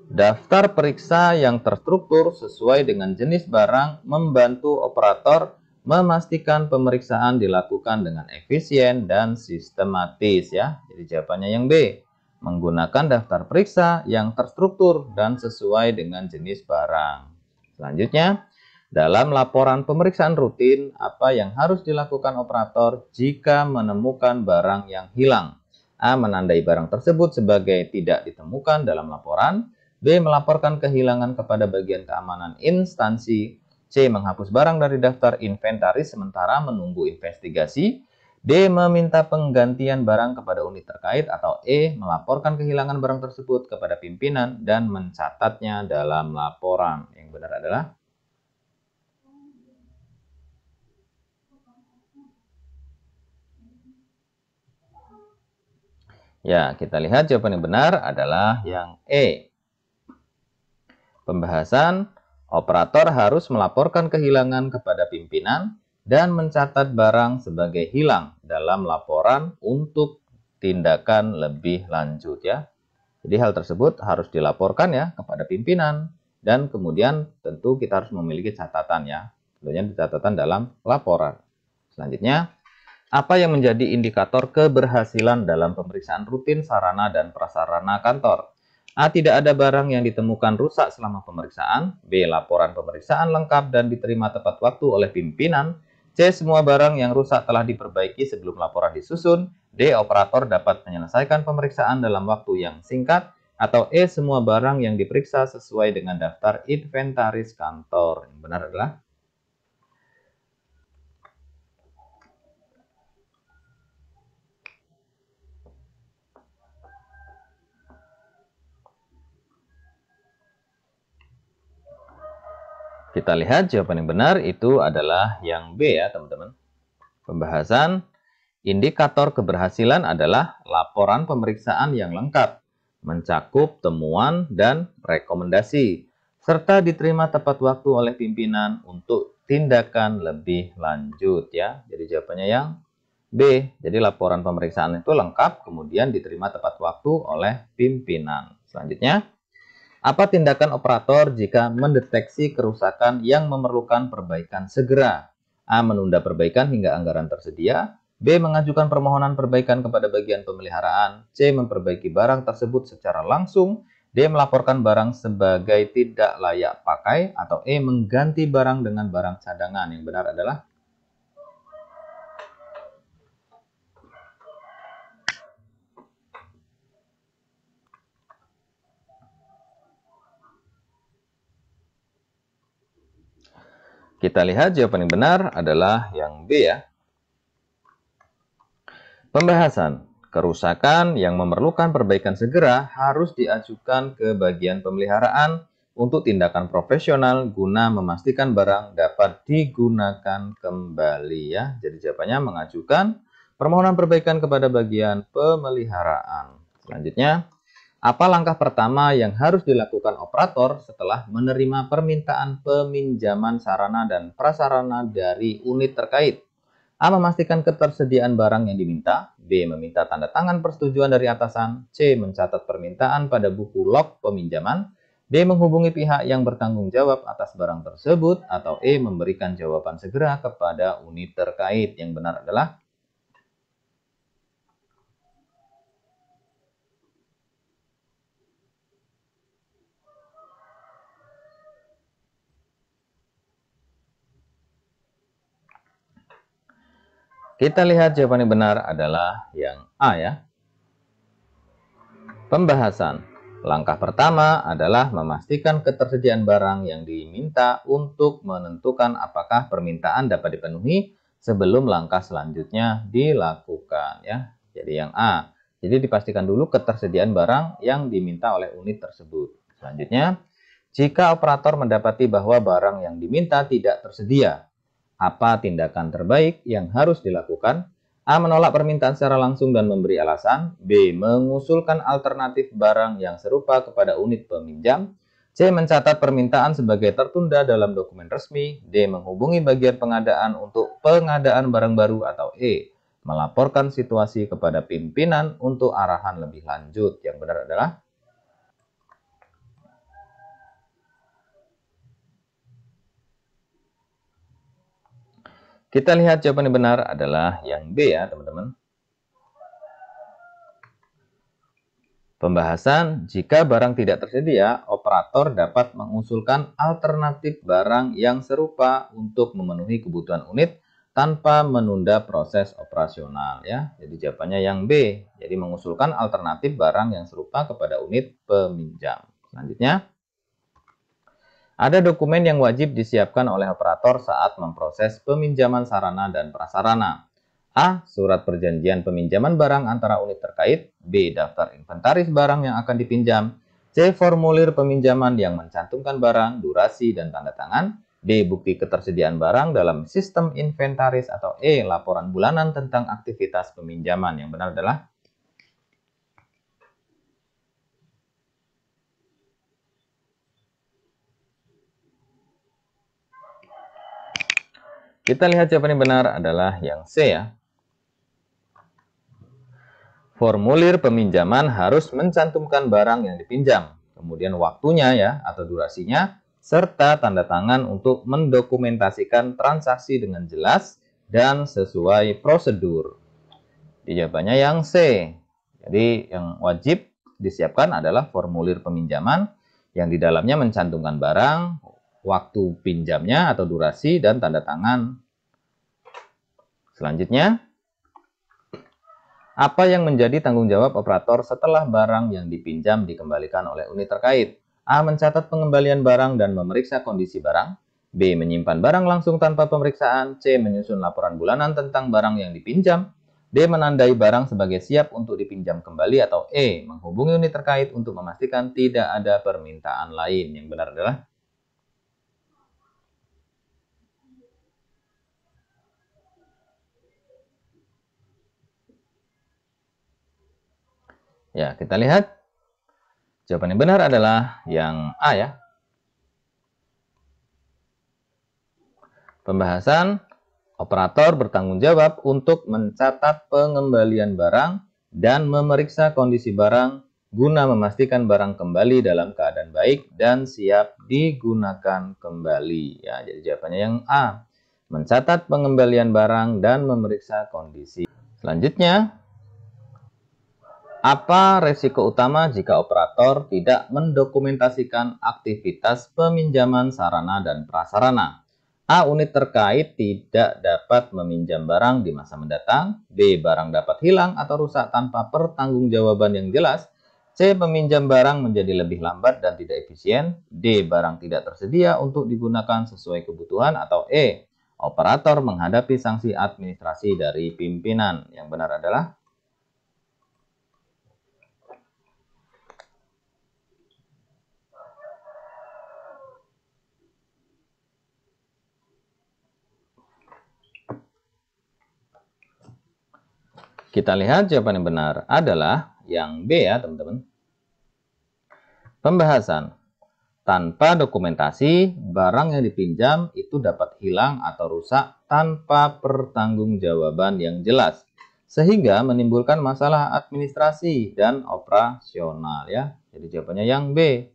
daftar periksa yang terstruktur sesuai dengan jenis barang membantu operator memastikan pemeriksaan dilakukan dengan efisien dan sistematis ya. Jadi jawabannya yang B. Menggunakan daftar periksa yang terstruktur dan sesuai dengan jenis barang. Selanjutnya, dalam laporan pemeriksaan rutin, apa yang harus dilakukan operator jika menemukan barang yang hilang? A. Menandai barang tersebut sebagai tidak ditemukan dalam laporan. B. Melaporkan kehilangan kepada bagian keamanan instansi. C. Menghapus barang dari daftar inventaris sementara menunggu investigasi. D. Meminta penggantian barang kepada unit terkait. Atau E. Melaporkan kehilangan barang tersebut kepada pimpinan dan mencatatnya dalam laporan. Yang benar adalah ya, kita lihat jawaban yang benar adalah yang E. Pembahasan, operator harus melaporkan kehilangan kepada pimpinan dan mencatat barang sebagai hilang dalam laporan untuk tindakan lebih lanjut ya. Jadi hal tersebut harus dilaporkan ya kepada pimpinan dan kemudian tentu kita harus memiliki catatan ya. Tentunya catatan dalam laporan. Selanjutnya, apa yang menjadi indikator keberhasilan dalam pemeriksaan rutin sarana dan prasarana kantor? A. Tidak ada barang yang ditemukan rusak selama pemeriksaan. B. Laporan pemeriksaan lengkap dan diterima tepat waktu oleh pimpinan. C. Semua barang yang rusak telah diperbaiki sebelum laporan disusun. D. Operator dapat menyelesaikan pemeriksaan dalam waktu yang singkat. Atau E. Semua barang yang diperiksa sesuai dengan daftar inventaris kantor. Yang benar adalah Kita lihat jawaban yang benar itu adalah yang B ya teman-teman. Pembahasan indikator keberhasilan adalah laporan pemeriksaan yang lengkap, mencakup temuan dan rekomendasi, serta diterima tepat waktu oleh pimpinan untuk tindakan lebih lanjut ya. Jadi jawabannya yang B. Jadi laporan pemeriksaan itu lengkap, kemudian diterima tepat waktu oleh pimpinan. Selanjutnya, apa tindakan operator jika mendeteksi kerusakan yang memerlukan perbaikan segera? A. Menunda perbaikan hingga anggaran tersedia. B. Mengajukan permohonan perbaikan kepada bagian pemeliharaan. C. Memperbaiki barang tersebut secara langsung. D. Melaporkan barang sebagai tidak layak pakai. Atau E. Mengganti barang dengan barang cadangan. Yang benar adalah kita lihat jawaban yang benar adalah yang B ya. Pembahasan. Kerusakan yang memerlukan perbaikan segera harus diajukan ke bagian pemeliharaan untuk tindakan profesional guna memastikan barang dapat digunakan kembali ya. Jadi jawabannya mengajukan permohonan perbaikan kepada bagian pemeliharaan. Selanjutnya, apa langkah pertama yang harus dilakukan operator setelah menerima permintaan peminjaman sarana dan prasarana dari unit terkait? A. Memastikan ketersediaan barang yang diminta. B. Meminta tanda tangan persetujuan dari atasan. C. Mencatat permintaan pada buku log peminjaman. D. Menghubungi pihak yang bertanggung jawab atas barang tersebut. Atau E. Memberikan jawaban segera kepada unit terkait. Yang benar adalah kita lihat jawaban yang benar adalah yang A ya. Pembahasan. Langkah pertama adalah memastikan ketersediaan barang yang diminta untuk menentukan apakah permintaan dapat dipenuhi sebelum langkah selanjutnya dilakukan ya. Jadi yang A. Jadi dipastikan dulu ketersediaan barang yang diminta oleh unit tersebut. Selanjutnya, jika operator mendapati bahwa barang yang diminta tidak tersedia, apa tindakan terbaik yang harus dilakukan? A. Menolak permintaan secara langsung dan memberi alasan. B. Mengusulkan alternatif barang yang serupa kepada unit peminjam. C. Mencatat permintaan sebagai tertunda dalam dokumen resmi. D. Menghubungi bagian pengadaan untuk pengadaan barang baru. Atau E. Melaporkan situasi kepada pimpinan untuk arahan lebih lanjut. Yang benar adalah kita lihat jawaban yang benar adalah yang B ya teman-teman. Pembahasan, jika barang tidak tersedia, operator dapat mengusulkan alternatif barang yang serupa untuk memenuhi kebutuhan unit tanpa menunda proses operasional ya. Jadi jawabannya yang B. Jadi mengusulkan alternatif barang yang serupa kepada unit peminjam. Selanjutnya, ada dokumen yang wajib disiapkan oleh operator saat memproses peminjaman sarana dan prasarana. A. Surat perjanjian peminjaman barang antara unit terkait. B. Daftar inventaris barang yang akan dipinjam. C. Formulir peminjaman yang mencantumkan barang, durasi, dan tanda tangan. D. Bukti ketersediaan barang dalam sistem inventaris. Atau E. Laporan bulanan tentang aktivitas peminjaman. Yang benar adalah kita lihat jawaban yang benar adalah yang C ya. Formulir peminjaman harus mencantumkan barang yang dipinjam, kemudian waktunya ya atau durasinya, serta tanda tangan untuk mendokumentasikan transaksi dengan jelas dan sesuai prosedur. Jawabannya yang C. Jadi yang wajib disiapkan adalah formulir peminjaman yang di dalamnya mencantumkan barang, waktu pinjamnya atau durasi, dan tanda tangan. Selanjutnya, apa yang menjadi tanggung jawab operator setelah barang yang dipinjam dikembalikan oleh unit terkait? A. Mencatat pengembalian barang dan memeriksa kondisi barang. B. Menyimpan barang langsung tanpa pemeriksaan. C. Menyusun laporan bulanan tentang barang yang dipinjam. D. Menandai barang sebagai siap untuk dipinjam kembali. Atau E. Menghubungi unit terkait untuk memastikan tidak ada permintaan lain. Yang benar adalah Ya, kita lihat. Jawaban yang benar adalah yang A ya. Pembahasan, operator bertanggung jawab untuk mencatat pengembalian barang dan memeriksa kondisi barang guna memastikan barang kembali dalam keadaan baik dan siap digunakan kembali. Ya, jadi jawabannya yang A. Mencatat pengembalian barang dan memeriksa kondisi. Selanjutnya, apa resiko utama jika operator tidak mendokumentasikan aktivitas peminjaman sarana dan prasarana? A. Unit terkait tidak dapat meminjam barang di masa mendatang. B. Barang dapat hilang atau rusak tanpa pertanggungjawaban yang jelas. C. Peminjam barang menjadi lebih lambat dan tidak efisien. D. Barang tidak tersedia untuk digunakan sesuai kebutuhan. Atau E. Operator menghadapi sanksi administrasi dari pimpinan. Yang benar adalah kita lihat jawaban yang benar adalah yang B ya teman-teman. Pembahasan. Tanpa dokumentasi, barang yang dipinjam itu dapat hilang atau rusak tanpa pertanggungjawaban yang jelas. Sehingga menimbulkan masalah administrasi dan operasional ya. Jadi jawabannya yang B.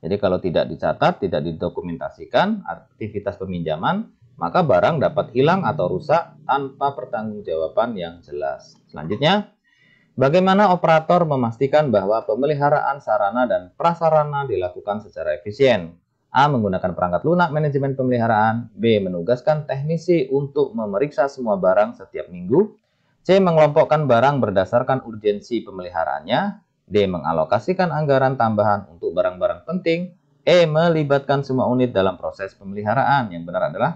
Jadi kalau tidak dicatat, tidak didokumentasikan aktivitas peminjaman, maka barang dapat hilang atau rusak tanpa pertanggungjawaban yang jelas. Selanjutnya, bagaimana operator memastikan bahwa pemeliharaan sarana dan prasarana dilakukan secara efisien? A. Menggunakan perangkat lunak manajemen pemeliharaan. B. Menugaskan teknisi untuk memeriksa semua barang setiap minggu. C. Mengelompokkan barang berdasarkan urgensi pemeliharaannya. D. Mengalokasikan anggaran tambahan untuk barang-barang penting. E. Melibatkan semua unit dalam proses pemeliharaan. Yang benar adalah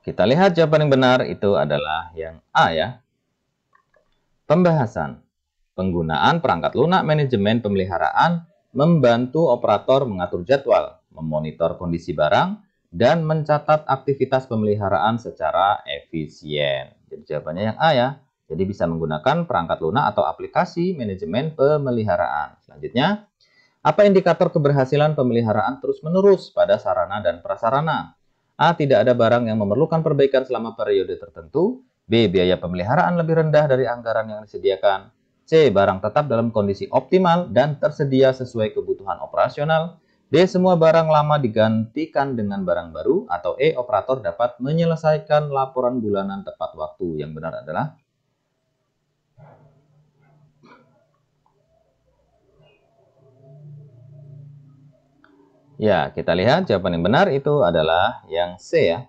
kita lihat jawaban yang benar itu adalah yang A ya. Pembahasan. Penggunaan perangkat lunak manajemen pemeliharaan membantu operator mengatur jadwal, memonitor kondisi barang, dan mencatat aktivitas pemeliharaan secara efisien. Jadi jawabannya yang A ya. Jadi bisa menggunakan perangkat lunak atau aplikasi manajemen pemeliharaan. Selanjutnya, apa indikator keberhasilan pemeliharaan terus-menerus pada sarana dan prasarana? A. Tidak ada barang yang memerlukan perbaikan selama periode tertentu. B. Biaya pemeliharaan lebih rendah dari anggaran yang disediakan. C. Barang tetap dalam kondisi optimal dan tersedia sesuai kebutuhan operasional. D. Semua barang lama digantikan dengan barang baru. Atau E. Operator dapat menyelesaikan laporan bulanan tepat waktu. Yang benar adalah ya, kita lihat jawaban yang benar itu adalah yang C ya.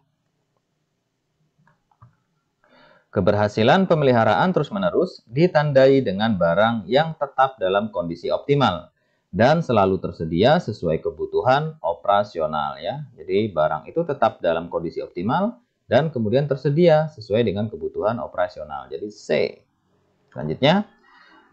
Keberhasilan pemeliharaan terus-menerus ditandai dengan barang yang tetap dalam kondisi optimal dan selalu tersedia sesuai kebutuhan operasional ya. Jadi barang itu tetap dalam kondisi optimal dan kemudian tersedia sesuai dengan kebutuhan operasional. Jadi C. Selanjutnya,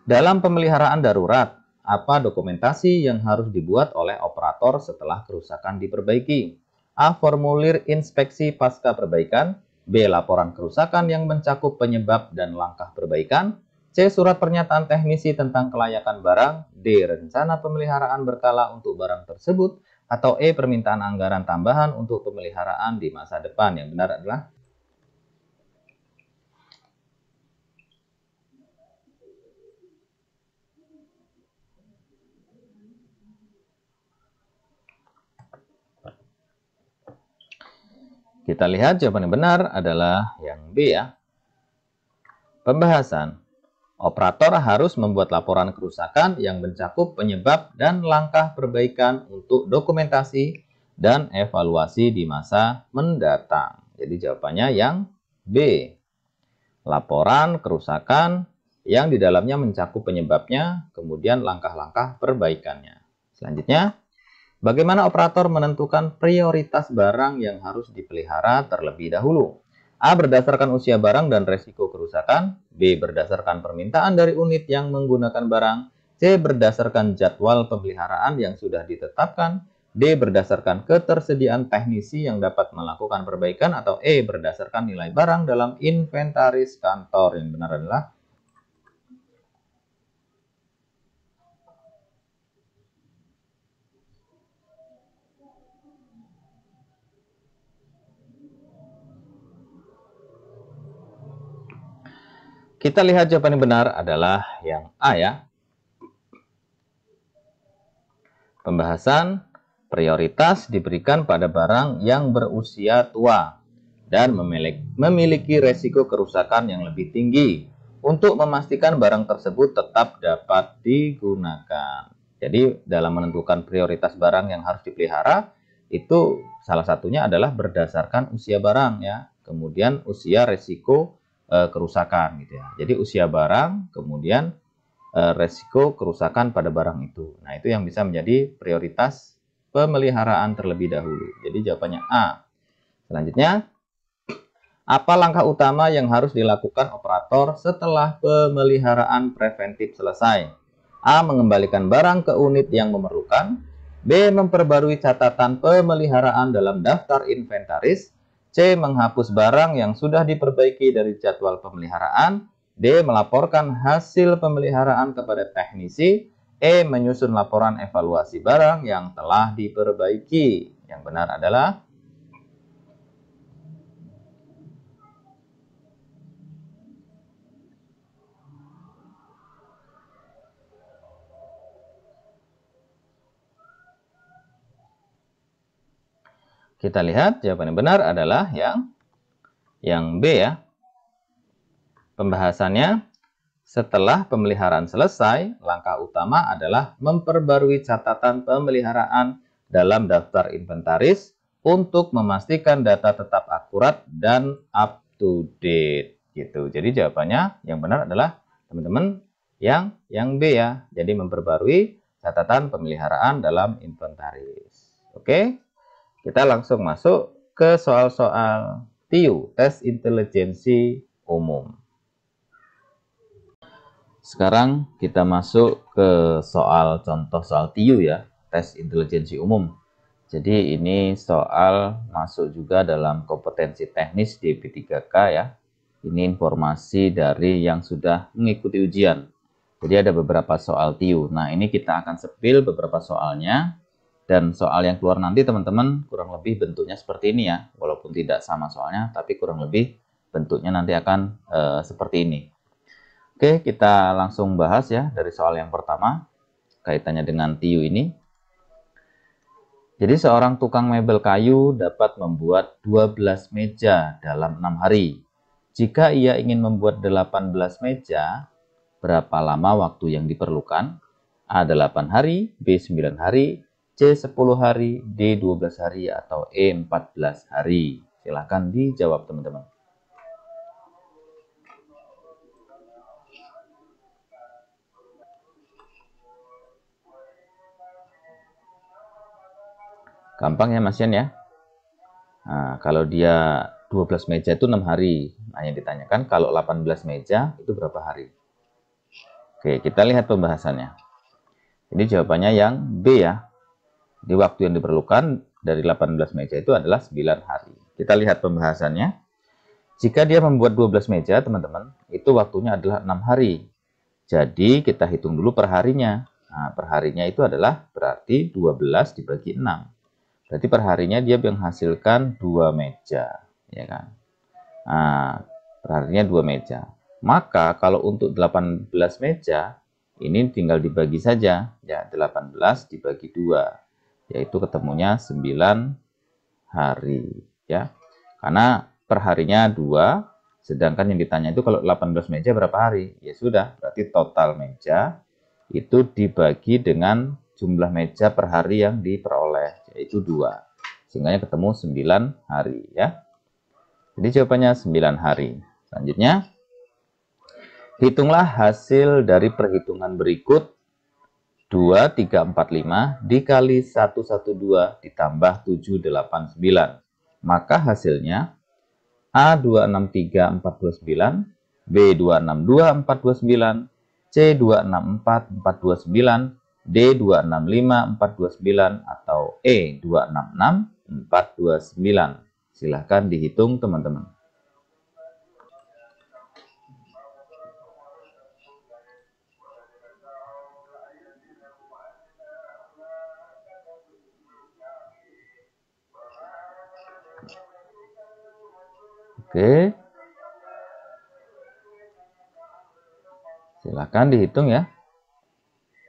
dalam pemeliharaan darurat, apa dokumentasi yang harus dibuat oleh operator setelah kerusakan diperbaiki? A. Formulir inspeksi pasca perbaikan. B. Laporan kerusakan yang mencakup penyebab dan langkah perbaikan. C. Surat pernyataan teknisi tentang kelayakan barang. D. Rencana pemeliharaan berkala untuk barang tersebut. Atau E. Permintaan anggaran tambahan untuk pemeliharaan di masa depan. Yang benar adalah kita lihat jawaban yang benar adalah yang B ya. Pembahasan. Operator harus membuat laporan kerusakan yang mencakup penyebab dan langkah perbaikan untuk dokumentasi dan evaluasi di masa mendatang. Jadi jawabannya yang B. Laporan kerusakan yang di dalamnya mencakup penyebabnya, kemudian langkah-langkah perbaikannya. Selanjutnya, bagaimana operator menentukan prioritas barang yang harus dipelihara terlebih dahulu? A. Berdasarkan usia barang dan resiko kerusakan. B. Berdasarkan permintaan dari unit yang menggunakan barang. C. Berdasarkan jadwal pemeliharaan yang sudah ditetapkan. D. Berdasarkan ketersediaan teknisi yang dapat melakukan perbaikan, atau E. Berdasarkan nilai barang dalam inventaris kantor. Yang benar adalah kita lihat jawaban yang benar adalah yang A ya. Pembahasan prioritas diberikan pada barang yang berusia tua dan memiliki resiko kerusakan yang lebih tinggi untuk memastikan barang tersebut tetap dapat digunakan. Jadi dalam menentukan prioritas barang yang harus dipelihara, itu salah satunya adalah berdasarkan usia barang ya. Kemudian usia resiko kerusakan gitu ya. Jadi usia barang, kemudian resiko kerusakan pada barang itu. Nah, itu yang bisa menjadi prioritas pemeliharaan terlebih dahulu. Jadi jawabannya A. Selanjutnya, apa langkah utama yang harus dilakukan operator setelah pemeliharaan preventif selesai? A. Mengembalikan barang ke unit yang memerlukan. B. Memperbarui catatan pemeliharaan dalam daftar inventaris. C. Menghapus barang yang sudah diperbaiki dari jadwal pemeliharaan. D. Melaporkan hasil pemeliharaan kepada teknisi. E. Menyusun laporan evaluasi barang yang telah diperbaiki. Yang benar adalah kita lihat jawaban yang benar adalah yang B ya. Pembahasannya, setelah pemeliharaan selesai, langkah utama adalah memperbarui catatan pemeliharaan dalam daftar inventaris untuk memastikan data tetap akurat dan up to date gitu. Jadi jawabannya yang benar adalah teman-teman yang B ya. Jadi memperbarui catatan pemeliharaan dalam inventaris. Oke. Kita langsung masuk ke soal-soal TIU, tes intelijensi umum. Sekarang kita masuk ke soal contoh soal TIU ya, tes intelijensi umum. Jadi ini soal masuk juga dalam kompetensi teknis DP3K ya. Ini informasi dari yang sudah mengikuti ujian. Jadi ada beberapa soal TIU. Nah, ini kita akan sepil beberapa soalnya. Dan soal yang keluar nanti teman-teman kurang lebih bentuknya seperti ini ya. Walaupun tidak sama soalnya, tapi kurang lebih bentuknya nanti akan seperti ini. Oke, kita langsung bahas ya dari soal yang pertama. Kaitannya dengan TIU ini. Jadi seorang tukang mebel kayu dapat membuat 12 meja dalam 6 hari. Jika ia ingin membuat 18 meja, berapa lama waktu yang diperlukan? A. 8 hari, B. 9 hari, C 10 hari, D 12 hari, atau E 14 hari. Silahkan dijawab teman-teman. Gampang ya Mas Yan ya. Nah, kalau dia 12 meja itu 6 hari. Nah, yang ditanyakan kalau 18 meja itu berapa hari? Oke, kita lihat pembahasannya. Jadi jawabannya yang B ya. Di waktu yang diperlukan dari 18 meja itu adalah 9 hari. Kita lihat pembahasannya. Jika dia membuat 12 meja, teman-teman, itu waktunya adalah 6 hari. Jadi kita hitung dulu per harinya. Nah, per harinya itu adalah berarti 12 dibagi 6. Berarti per harinya dia menghasilkan 2 meja, ya kan? Nah, per harinya 2 meja. Maka kalau untuk 18 meja, ini tinggal dibagi saja, ya 18 dibagi 2. Yaitu ketemunya 9 hari ya. Karena perharinya 2, sedangkan yang ditanya itu kalau 18 meja berapa hari? Ya sudah, berarti total meja itu dibagi dengan jumlah meja per hari yang diperoleh, yaitu 2. Sehingga ketemu 9 hari ya. Jadi jawabannya 9 hari. Selanjutnya, hitunglah hasil dari perhitungan berikut. 2, 3, 4, 5 dikali 1, 1, 2 ditambah 7, 8, 9. Maka hasilnya A 263, 429, B 262, 429, C 264, 429, D265429 atau E266429. Silahkan dihitung teman-teman. Oke. Silahkan dihitung ya.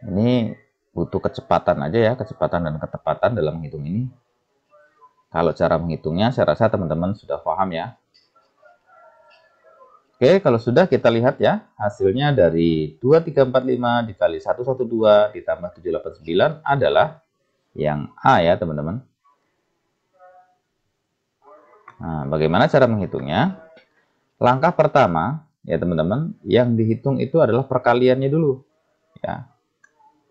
Ini butuh kecepatan aja ya, kecepatan dan ketepatan dalam menghitung ini. Kalau cara menghitungnya saya rasa teman-teman sudah paham ya. Oke, kalau sudah kita lihat ya, hasilnya dari 2345 dikali 112 ditambah 789 adalah yang A ya teman-teman. Nah, bagaimana cara menghitungnya? Langkah pertama ya teman-teman, yang dihitung itu adalah perkaliannya dulu ya.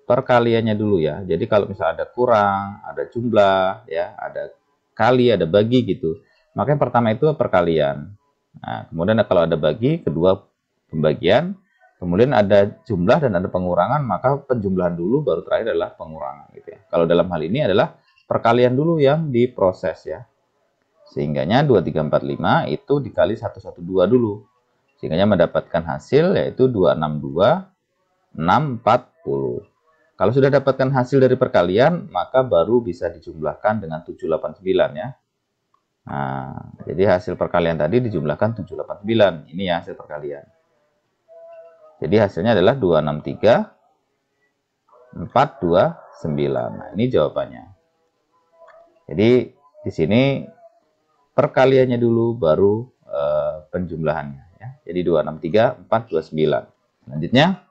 Perkaliannya dulu ya. Jadi kalau misalnya ada kurang, ada jumlah ya, ada kali, ada bagi gitu. Maka yang pertama itu perkalian. Nah, kemudian kalau ada bagi, kedua pembagian, kemudian ada jumlah dan ada pengurangan, maka penjumlahan dulu baru terakhir adalah pengurangan gitu ya. Kalau dalam hal ini adalah perkalian dulu yang diproses ya. Sehingganya 2345 itu dikali 112 dulu. Sehingganya mendapatkan hasil yaitu 262 640. Kalau sudah dapatkan hasil dari perkalian, maka baru bisa dijumlahkan dengan 789 ya. Nah, jadi hasil perkalian tadi dijumlahkan 789. Ini ya hasil perkalian. Jadi hasilnya adalah 263 429. Nah, ini jawabannya. Jadi di sini perkaliannya dulu baru penjumlahannya ya. Jadi 263 429. Selanjutnya,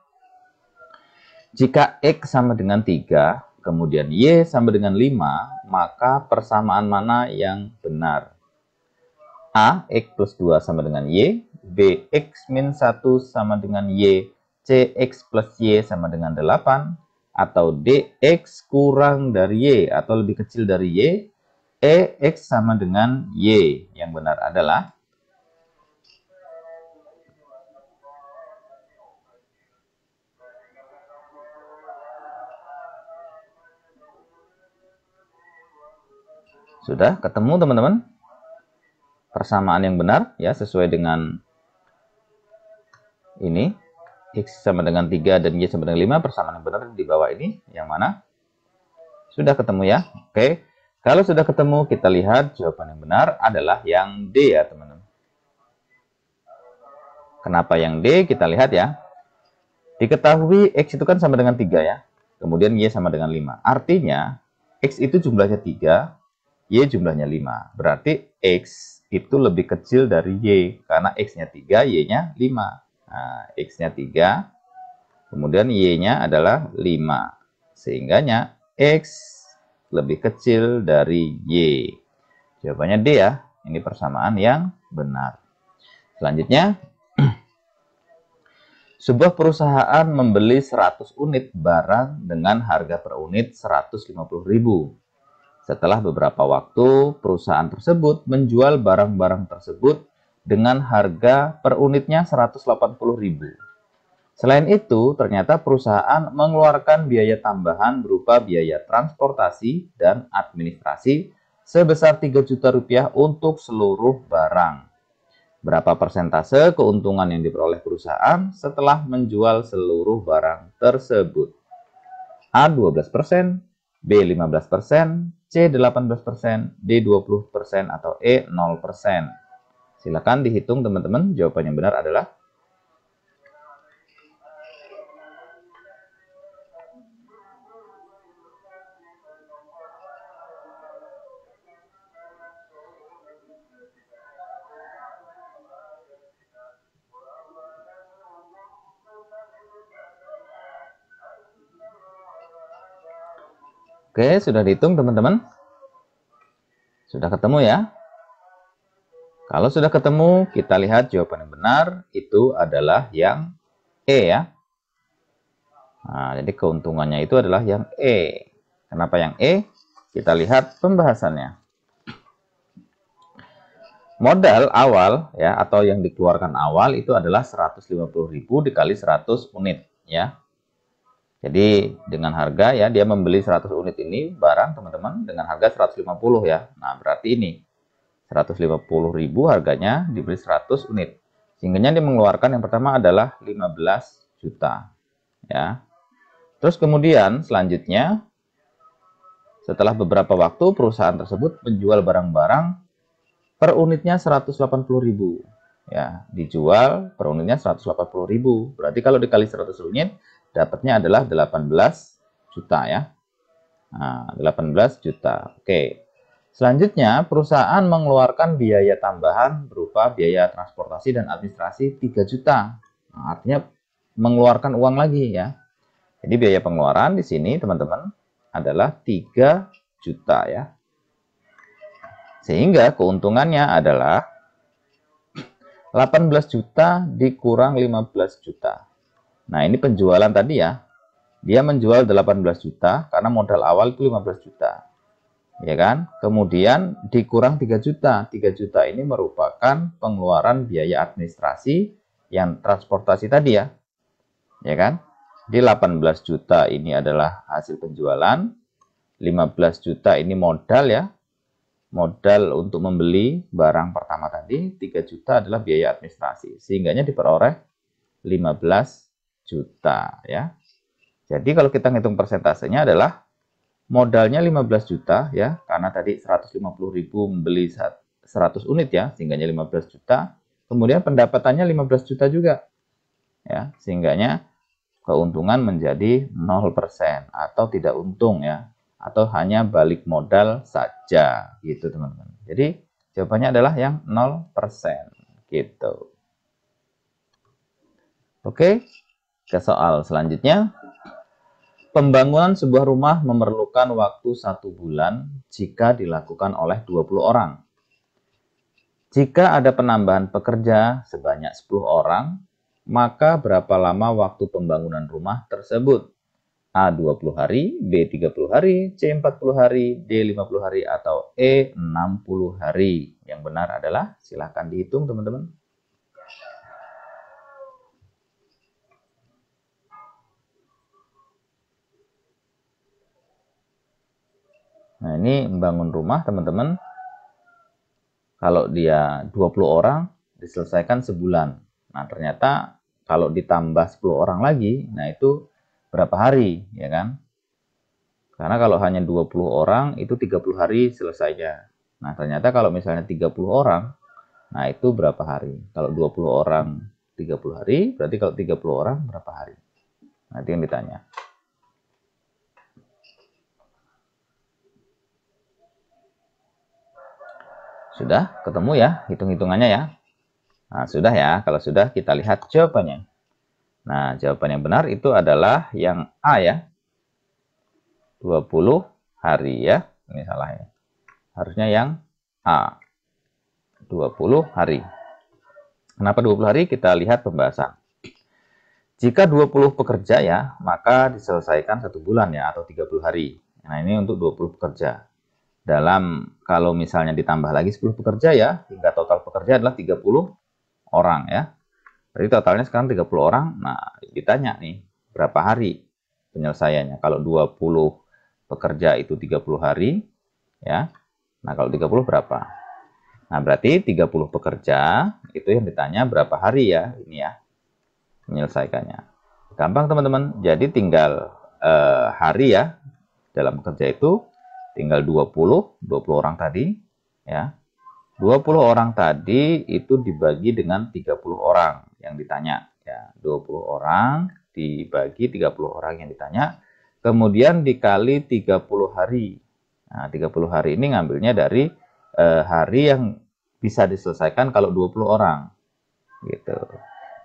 jika X sama dengan 3, kemudian Y sama dengan 5, maka persamaan mana yang benar? A, X plus 2 sama dengan Y, B, X min 1 sama dengan Y, C, X plus Y sama dengan 8, atau D, X kurang dari Y atau lebih kecil dari Y, E, X sama dengan Y. Yang benar adalah sudah ketemu teman-teman? Persamaan yang benar ya sesuai dengan ini. X sama dengan 3 dan Y sama dengan 5, persamaan yang benar di bawah ini. Yang mana? Sudah ketemu ya? Oke. Kalau sudah ketemu, kita lihat jawaban yang benar adalah yang D ya teman-teman. Kenapa yang D? Kita lihat ya. Diketahui X itu kan sama dengan 3 ya. Kemudian Y sama dengan 5. Artinya, X itu jumlahnya 3, Y jumlahnya 5. Berarti X itu lebih kecil dari Y. Karena X-nya 3, Y-nya 5. Nah, X-nya 3, kemudian Y-nya adalah 5. Sehingganya X lebih kecil dari Y. Jawabannya D ya. Ini persamaan yang benar. Selanjutnya, sebuah perusahaan membeli 100 unit barang dengan harga per unit 150.000. Setelah beberapa waktu, perusahaan tersebut menjual barang-barang tersebut dengan harga per unitnya 180.000. Selain itu, ternyata perusahaan mengeluarkan biaya tambahan berupa biaya transportasi dan administrasi sebesar 3 juta rupiah untuk seluruh barang. Berapa persentase keuntungan yang diperoleh perusahaan setelah menjual seluruh barang tersebut? A 12%, B 15%, C 18%, D 20% atau E 0%. Silakan dihitung teman-teman. Jawaban yang benar adalah Oke, sudah dihitung teman-teman? Sudah ketemu ya? Kalau sudah ketemu, kita lihat jawaban yang benar itu adalah yang E ya. Nah, jadi keuntungannya itu adalah yang E. Kenapa yang E? Kita lihat pembahasannya. Modal awal ya atau yang dikeluarkan awal itu adalah 150.000 dikali 100 unit ya. Jadi dengan harga ya, dia membeli 100 unit ini barang teman-teman dengan harga 150 ya. Nah berarti ini 150.000 harganya dibeli 100 unit. Sehingga dia mengeluarkan yang pertama adalah 15 juta ya. Terus kemudian selanjutnya setelah beberapa waktu perusahaan tersebut menjual barang-barang per unitnya 180.000 ya, dijual per unitnya 180.000. Berarti kalau dikali 100 unit dapatnya adalah 18 juta ya. Nah, 18 juta. Oke. Selanjutnya, perusahaan mengeluarkan biaya tambahan berupa biaya transportasi dan administrasi 3 juta. Nah, artinya mengeluarkan uang lagi ya. Jadi biaya pengeluaran di sini teman-teman adalah 3 juta ya. Sehingga keuntungannya adalah 18 juta dikurang 15 juta. Nah, ini penjualan tadi ya. Dia menjual 18 juta karena modal awal itu 15 juta. Ya kan? Kemudian dikurang 3 juta. 3 juta ini merupakan pengeluaran biaya administrasi yang transportasi tadi ya. Ya kan? Di 18 juta ini adalah hasil penjualan. 15 juta ini modal ya. Modal untuk membeli barang pertama tadi. 3 juta adalah biaya administrasi. Sehingganya diperoleh 15 juta ya. Jadi kalau kita ngitung persentasenya adalah modalnya 15 juta ya, karena tadi 150.000 membeli 100 unit ya, sehingganya 15 juta. Kemudian pendapatannya 15 juta juga. Ya, sehingganya keuntungan menjadi 0% atau tidak untung ya, atau hanya balik modal saja gitu teman-teman. Jadi jawabannya adalah yang 0% gitu. Oke, ke soal selanjutnya. Pembangunan sebuah rumah memerlukan waktu 1 bulan jika dilakukan oleh 20 orang. Jika ada penambahan pekerja sebanyak 10 orang, maka berapa lama waktu pembangunan rumah tersebut? A 20 hari, B 30 hari, C 40 hari, D 50 hari, atau E 60 hari. Yang benar adalah silahkan dihitung teman-teman. Nah, ini membangun rumah, teman-teman. Kalau dia 20 orang, diselesaikan sebulan. Nah, ternyata kalau ditambah 10 orang lagi, nah itu berapa hari, ya kan? Karena kalau hanya 20 orang, itu 30 hari selesainya. Nah, ternyata kalau misalnya 30 orang, nah itu berapa hari? Kalau 20 orang 30 hari, berarti kalau 30 orang berapa hari? Nah, itu yang ditanya. Sudah ketemu ya hitung-hitungannya ya? Nah, sudah ya. Kalau sudah, kita lihat jawabannya. Nah, jawaban yang benar itu adalah yang A ya. 20 hari ya. Ini salah ya. Harusnya yang A. 20 hari. Kenapa 20 hari? Kita lihat pembahasan. Jika 20 pekerja ya, maka diselesaikan 1 bulan ya, atau 30 hari. Nah, ini untuk 20 pekerja. Kalau misalnya ditambah lagi 10 pekerja ya, hingga total pekerja adalah 30 orang ya. Jadi totalnya sekarang 30 orang. Nah, ditanya nih, berapa hari penyelesaiannya? Kalau 20 pekerja itu 30 hari ya. Nah, kalau 30 berapa? Nah, berarti 30 pekerja itu yang ditanya berapa hari ya, ini ya. Menyelesaikannya. Gampang teman-teman. Jadi tinggal hari ya. Dalam bekerja itu tinggal 20 orang tadi ya. 20 orang tadi itu dibagi dengan 30 orang yang ditanya ya. 20 orang dibagi 30 orang yang ditanya, kemudian dikali 30 hari. Nah, 30 hari ini ngambilnya dari hari yang bisa diselesaikan kalau 20 orang gitu.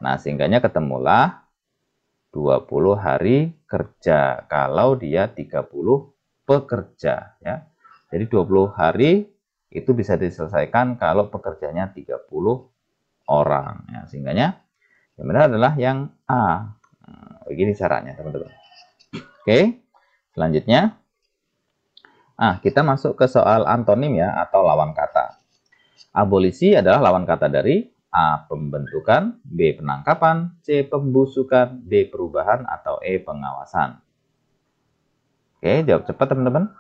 Nah, sehingganya ketemulah 20 hari kerja kalau dia 30 pekerja ya. Jadi 20 hari itu bisa diselesaikan kalau pekerjanya 30 orang ya. Sehingganya yang benar adalah yang A. Nah, begini caranya teman-teman. Oke, selanjutnya kita masuk ke soal antonim ya, atau lawan kata. Abolisi adalah lawan kata dari A. Pembentukan, B. Penangkapan, C. Pembusukan, D. Perubahan, atau E. Pengawasan. Oke, jawab cepat teman-teman.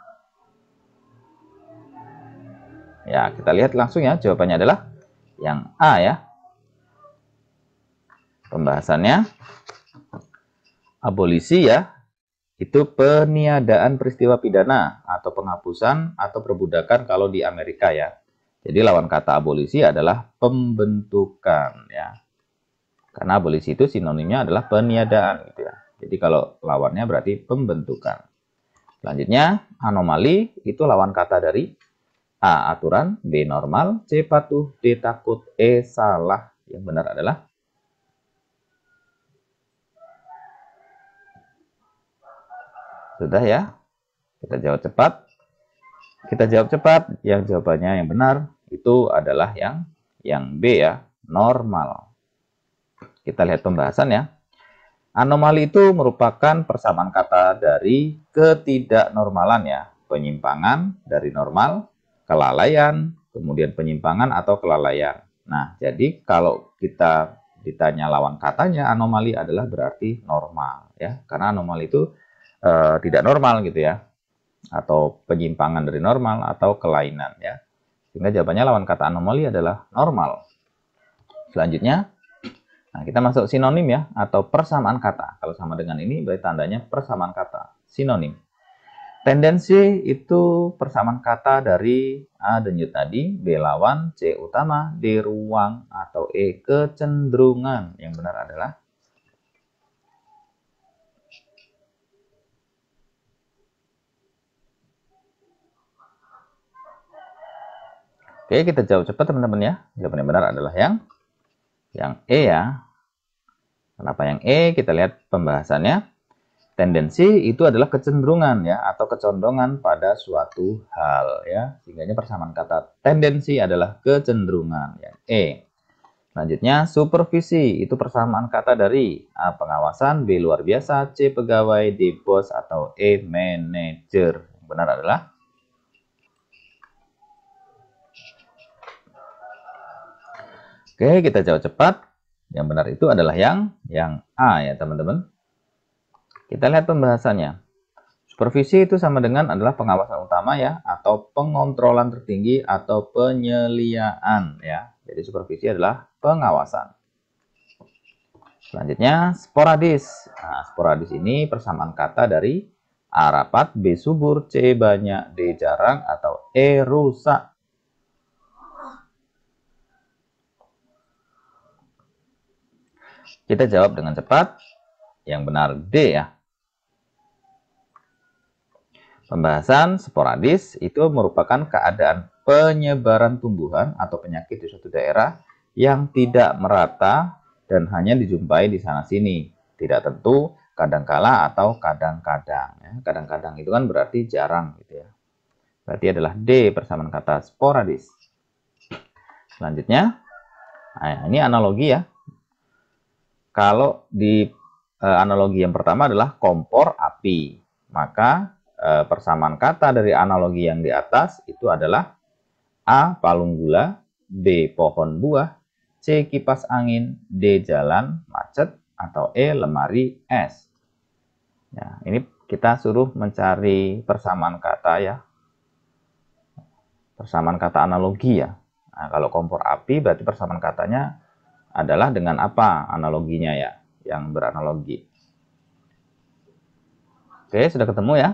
Ya, kita lihat langsung ya, jawabannya adalah yang A ya. Pembahasannya, abolisi ya, itu peniadaan peristiwa pidana atau penghapusan atau perbudakan kalau di Amerika ya. Jadi lawan kata abolisi adalah pembentukan ya. Karena abolisi itu sinonimnya adalah peniadaan gitu ya. Jadi kalau lawannya berarti pembentukan. Selanjutnya, anomali itu lawan kata dari A. Aturan, B. Normal, C. Patuh, D. Takut, E. Salah. Yang benar adalah sudah ya. Kita jawab cepat. Kita jawab cepat. Yang jawabannya yang benar itu adalah yang B ya, normal. Kita lihat pembahasan ya. Anomali itu merupakan persamaan kata dari ketidaknormalan ya, penyimpangan dari normal, kelalaian, kemudian penyimpangan atau kelalaian. Nah, jadi kalau kita ditanya lawan katanya, anomali adalah berarti normal ya, karena anomali itu tidak normal gitu ya, atau penyimpangan dari normal atau kelainan ya. Sehingga jawabannya lawan kata anomali adalah normal. Selanjutnya, nah, kita masuk sinonim ya, atau persamaan kata. Kalau sama dengan ini, berarti tandanya persamaan kata. Sinonim. Tendensi itu persamaan kata dari A denyut nadi, B lawan, C utama, D ruang, atau E kecenderungan. Yang benar adalah Oke, kita jawab cepat teman-teman ya. Jawaban yang benar adalah yang E ya. Kenapa yang E? Kita lihat pembahasannya. Tendensi itu adalah kecenderungan ya, atau kecondongan pada suatu hal ya. Sehingga persamaan kata tendensi adalah kecenderungan ya. E. Selanjutnya, supervisi itu persamaan kata dari A. Pengawasan, B. Luar biasa, C. Pegawai, D. Bos, atau E. Manajer. Yang benar adalah Oke, kita jawab cepat. Yang benar itu adalah yang A ya teman-teman. Kita lihat pembahasannya. Supervisi itu sama dengan adalah pengawasan utama ya, atau pengontrolan tertinggi atau penyeliaan ya. Jadi supervisi adalah pengawasan. Selanjutnya, sporadis. Nah, sporadis ini persamaan kata dari A rapat, B subur, C banyak, D jarang, atau E rusak. Kita jawab dengan cepat. Yang benar D ya. Pembahasan sporadis itu merupakan keadaan penyebaran tumbuhan atau penyakit di suatu daerah yang tidak merata dan hanya dijumpai di sana-sini. Tidak tentu, kadangkala atau kadang-kadang. Ya. Kadang-kadang itu kan berarti jarang gitu ya. Berarti adalah D persamaan kata sporadis. Selanjutnya, nah ini analogi ya. Kalau di analogi yang pertama adalah kompor api, maka persamaan kata dari analogi yang di atas itu adalah A. Palung gula, B. Pohon buah, C. Kipas angin, D. Jalan macet, atau E. Lemari es. Ya, ini kita suruh mencari persamaan kata ya, persamaan kata analogi ya. Nah, kalau kompor api berarti persamaan katanya adalah dengan apa analoginya ya, yang beranalogi. Oke, sudah ketemu ya.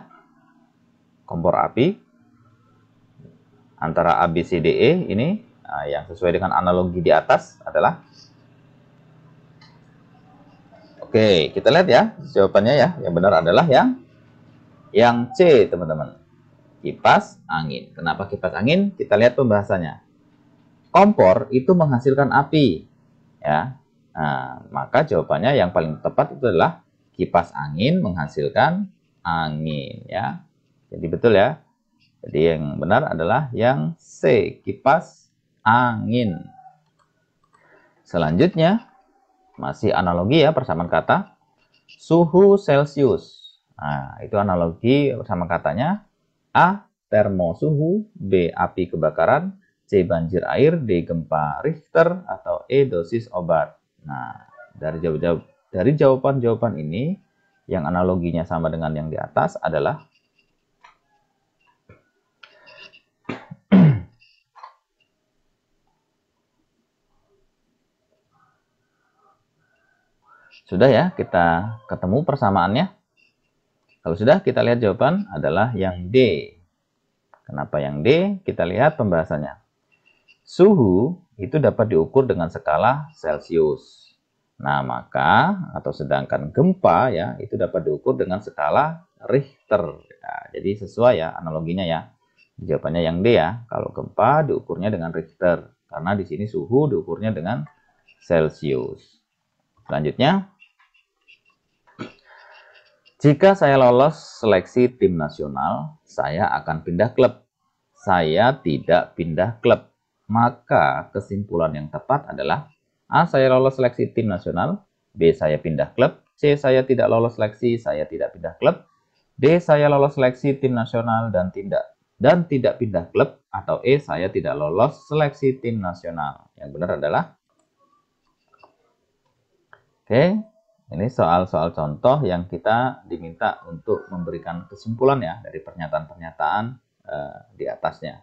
Kompor api antara A, B, C, D, E ini yang sesuai dengan analogi di atas adalah. Oke, kita lihat ya jawabannya ya. Yang benar adalah yang C, teman-teman. Kipas angin. Kenapa kipas angin? Kita lihat pembahasannya. Kompor itu menghasilkan api ya. Nah, maka jawabannya yang paling tepat itu adalah kipas angin menghasilkan angin ya. Jadi betul ya. Jadi yang benar adalah yang C, kipas angin. Selanjutnya, masih analogi ya persamaan kata. Suhu Celcius. Nah, itu analogi persamaan katanya. A, termosuhu, B, api kebakaran, C, banjir air, D, gempa Richter, atau E, dosis obat. Nah, dari jawaban-jawaban ini, yang analoginya sama dengan yang di atas adalah Sudah ya, kita ketemu persamaannya. Kalau sudah, kita lihat jawaban adalah yang D. Kenapa yang D? Kita lihat pembahasannya. Suhu itu dapat diukur dengan skala Celcius. Nah, maka atau sedangkan gempa ya itu dapat diukur dengan skala Richter. Nah, jadi sesuai ya analoginya ya. Jawabannya yang D ya. Kalau gempa diukurnya dengan Richter karena di sini suhu diukurnya dengan Celcius. Selanjutnya, jika saya lolos seleksi tim nasional, saya akan pindah klub. Saya tidak pindah klub. Maka kesimpulan yang tepat adalah A. Saya lolos seleksi tim nasional. B. Saya pindah klub. C. Saya tidak lolos seleksi, saya tidak pindah klub. D. Saya lolos seleksi tim nasional dan tidak pindah klub. Atau E. Saya tidak lolos seleksi tim nasional. Yang benar adalah Oke, ini soal-soal contoh yang kita diminta untuk memberikan kesimpulan ya dari pernyataan-pernyataan di atasnya.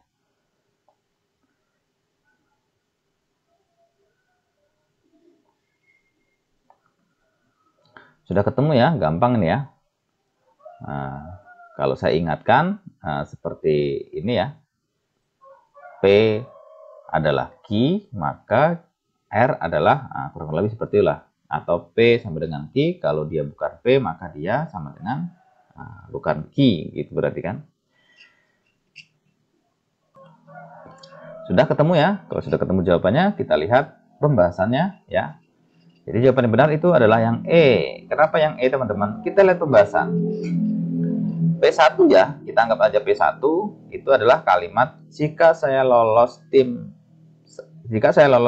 Sudah ketemu ya, gampang ini ya. Nah, kalau saya ingatkan seperti ini ya. P adalah Q, maka R adalah kurang lebih seperti itulah. Atau P sama dengan Q, kalau dia bukan P maka dia sama dengan bukan Q, gitu berarti kan. Sudah ketemu ya? Kalau sudah ketemu jawabannya, kita lihat pembahasannya ya. Jadi jawaban yang benar itu adalah yang E. Kenapa yang E teman-teman? Kita lihat pembahasan. P1 ya, kita anggap aja P1 itu adalah kalimat jika saya lolos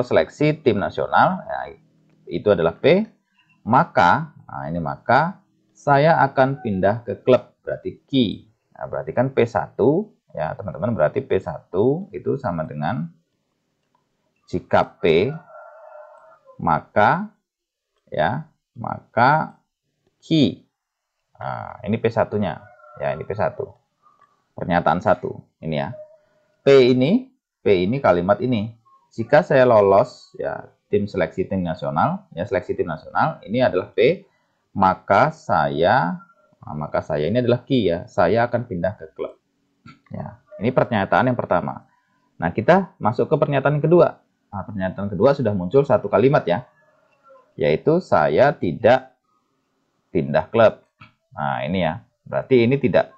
seleksi tim nasional, ya, itu adalah P, maka saya akan pindah ke klub, berarti Q. Nah, berarti kan P1 ya teman-teman, berarti P1 itu sama dengan jika P maka Q. Nah, ini P1-nya. Ya, ini P1. Pernyataan 1 ini ya. P ini kalimat ini. Jika saya lolos ya seleksi tim nasional, ini adalah P, maka saya ini adalah Q ya. Saya akan pindah ke klub. Ya, ini pernyataan yang pertama. Nah, kita masuk ke pernyataan yang kedua. Nah, pernyataan kedua sudah muncul satu kalimat ya. Yaitu saya tidak pindah klub. Nah, ini ya. Berarti ini tidak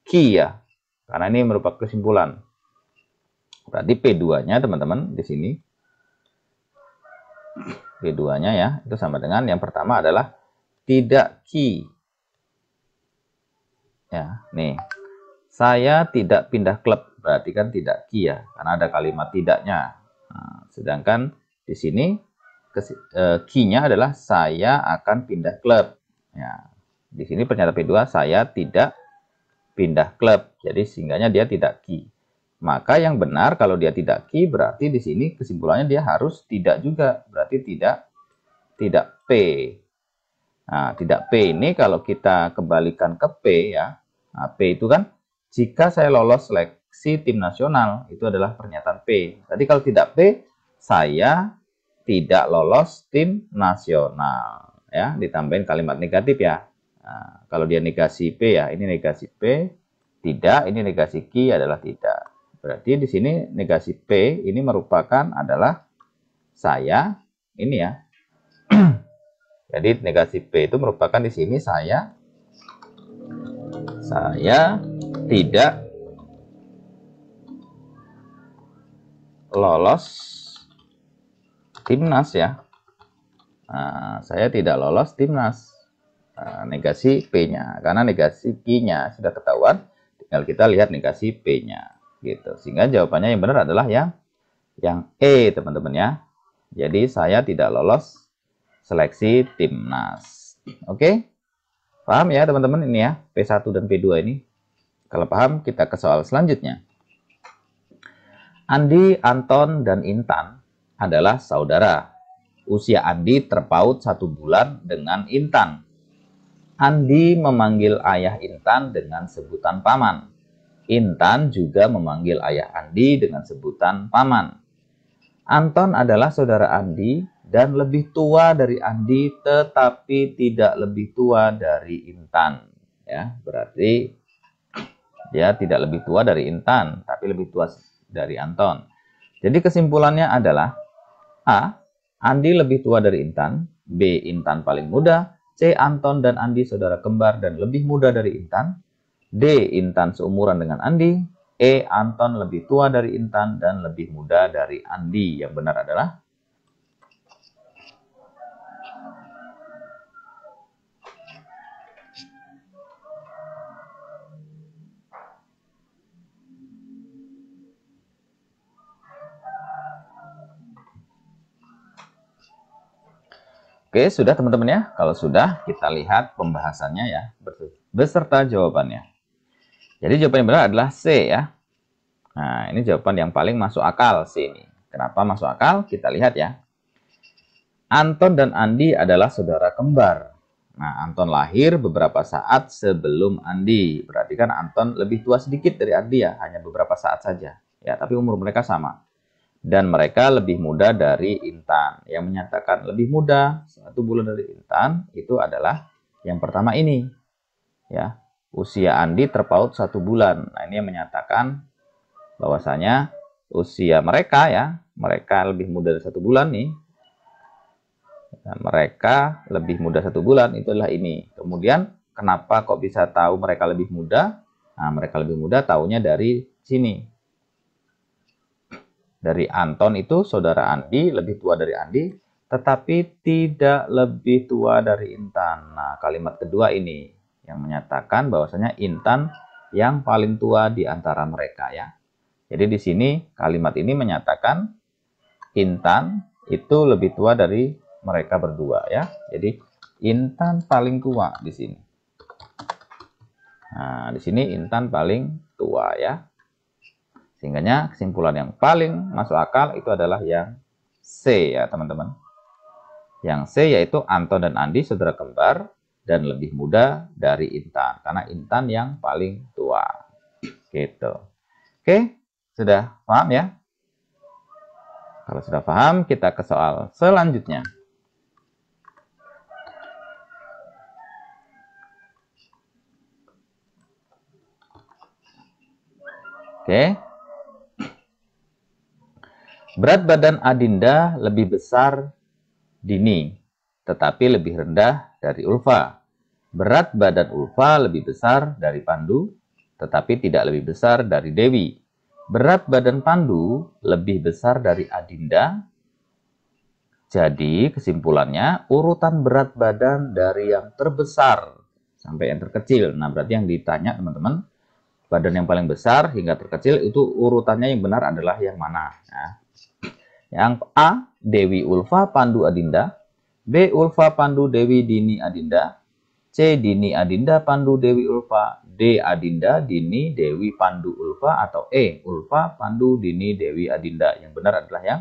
key ya. Karena ini merupakan kesimpulan. Berarti P2-nya teman-teman di sini. P2-nya ya, itu sama dengan yang pertama adalah tidak key. Ya, nih. Saya tidak pindah klub. Berarti kan tidak key ya, karena ada kalimat tidaknya. Nah, sedangkan di sini key-nya adalah saya akan pindah klub. Ya, di sini pernyataan P2 saya tidak pindah klub. Jadi sehingganya dia tidak key. Maka yang benar kalau dia tidak key berarti di sini kesimpulannya dia harus tidak juga. Berarti tidak P. Nah, tidak P ini kalau kita kembalikan ke P ya. Nah, P itu kan jika saya lolos seleksi tim nasional, itu adalah pernyataan P. Tadi kalau tidak P, saya tidak lolos tim nasional ya, ditambahin kalimat negatif ya. Nah, kalau dia negasi P ya, ini negasi P, tidak, ini negasi Q adalah tidak. Berarti di sini negasi P ini merupakan adalah saya ini ya. Jadi negasi P itu merupakan di sini saya tidak lolos timnas ya. Nah, saya tidak lolos timnas. Nah, negasi P-nya. Karena negasi Q-nya sudah ketahuan, tinggal kita lihat negasi P-nya. Gitu. Sehingga jawabannya yang benar adalah yang E, teman-teman ya. Jadi saya tidak lolos seleksi timnas. Oke? Paham ya, teman-teman ini ya, P1 dan P2 ini. Kalau paham, kita ke soal selanjutnya. Andi, Anton, dan Intan adalah saudara. Usia Andi terpaut 1 bulan dengan Intan. Andi memanggil ayah Intan dengan sebutan paman. Intan juga memanggil ayah Andi dengan sebutan paman. Anton adalah saudara Andi dan lebih tua dari Andi tetapi tidak lebih tua dari Intan. Ya, berarti dia tidak lebih tua dari Intan tapi lebih tua dari Anton. Jadi kesimpulannya adalah A. Andi lebih tua dari Intan. B. Intan paling muda. C. Anton dan Andi saudara kembar dan lebih muda dari Intan. D. Intan seumuran dengan Andi. E. Anton lebih tua dari Intan dan lebih muda dari Andi. Yang benar adalah Oke, sudah teman-teman ya. Kalau sudah, kita lihat pembahasannya ya, beserta jawabannya. Jadi jawaban yang benar adalah C ya. Nah, ini jawaban yang paling masuk akal C ini. Kenapa masuk akal? Kita lihat ya. Anton dan Andi adalah saudara kembar. Nah, Anton lahir beberapa saat sebelum Andi. Berarti kan Anton lebih tua sedikit dari Andi ya, hanya beberapa saat saja. Ya, tapi umur mereka sama. Dan mereka lebih muda dari Intan. Yang menyatakan lebih muda 1 bulan dari Intan itu adalah yang pertama ini. Ya, usia Andi terpaut 1 bulan. Nah, ini yang menyatakan bahwasanya usia mereka ya, mereka lebih muda dari 1 bulan nih. Nah, mereka lebih muda 1 bulan itu adalah ini. Kemudian kenapa kok bisa tahu mereka lebih muda? Nah, mereka lebih muda taunya dari sini. Dari Anton itu saudara Andi lebih tua dari Andi, tetapi tidak lebih tua dari Intan. Nah, kalimat kedua ini yang menyatakan bahwasanya Intan yang paling tua di antara mereka ya. Jadi di sini kalimat ini menyatakan Intan itu lebih tua dari mereka berdua ya. Jadi Intan paling tua di sini. Nah, di sini Intan paling tua ya. Sehingga kesimpulan yang paling masuk akal itu adalah yang C ya teman-teman. Yang C yaitu Anton dan Andi saudara kembar dan lebih muda dari Intan. Karena Intan yang paling tua. Gitu. Oke, sudah paham ya? Kalau sudah paham, kita ke soal selanjutnya. Oke. Berat badan Adinda lebih besar Dini, tetapi lebih rendah dari Ulfa. Berat badan Ulfa lebih besar dari Pandu, tetapi tidak lebih besar dari Dewi. Berat badan Pandu lebih besar dari Adinda. Jadi kesimpulannya urutan berat badan dari yang terbesar sampai yang terkecil. Nah, berarti yang ditanya teman-teman, badan yang paling besar hingga terkecil itu urutannya yang benar adalah yang mana? Nah, yang A, Dewi Ulfa Pandu Adinda. B, Ulfa Pandu Dewi Dini Adinda. C, Dini Adinda Pandu Dewi Ulfa. D, Adinda Dini Dewi Pandu Ulfa. Atau E, Ulfa Pandu Dini Dewi Adinda. Yang benar adalah yang.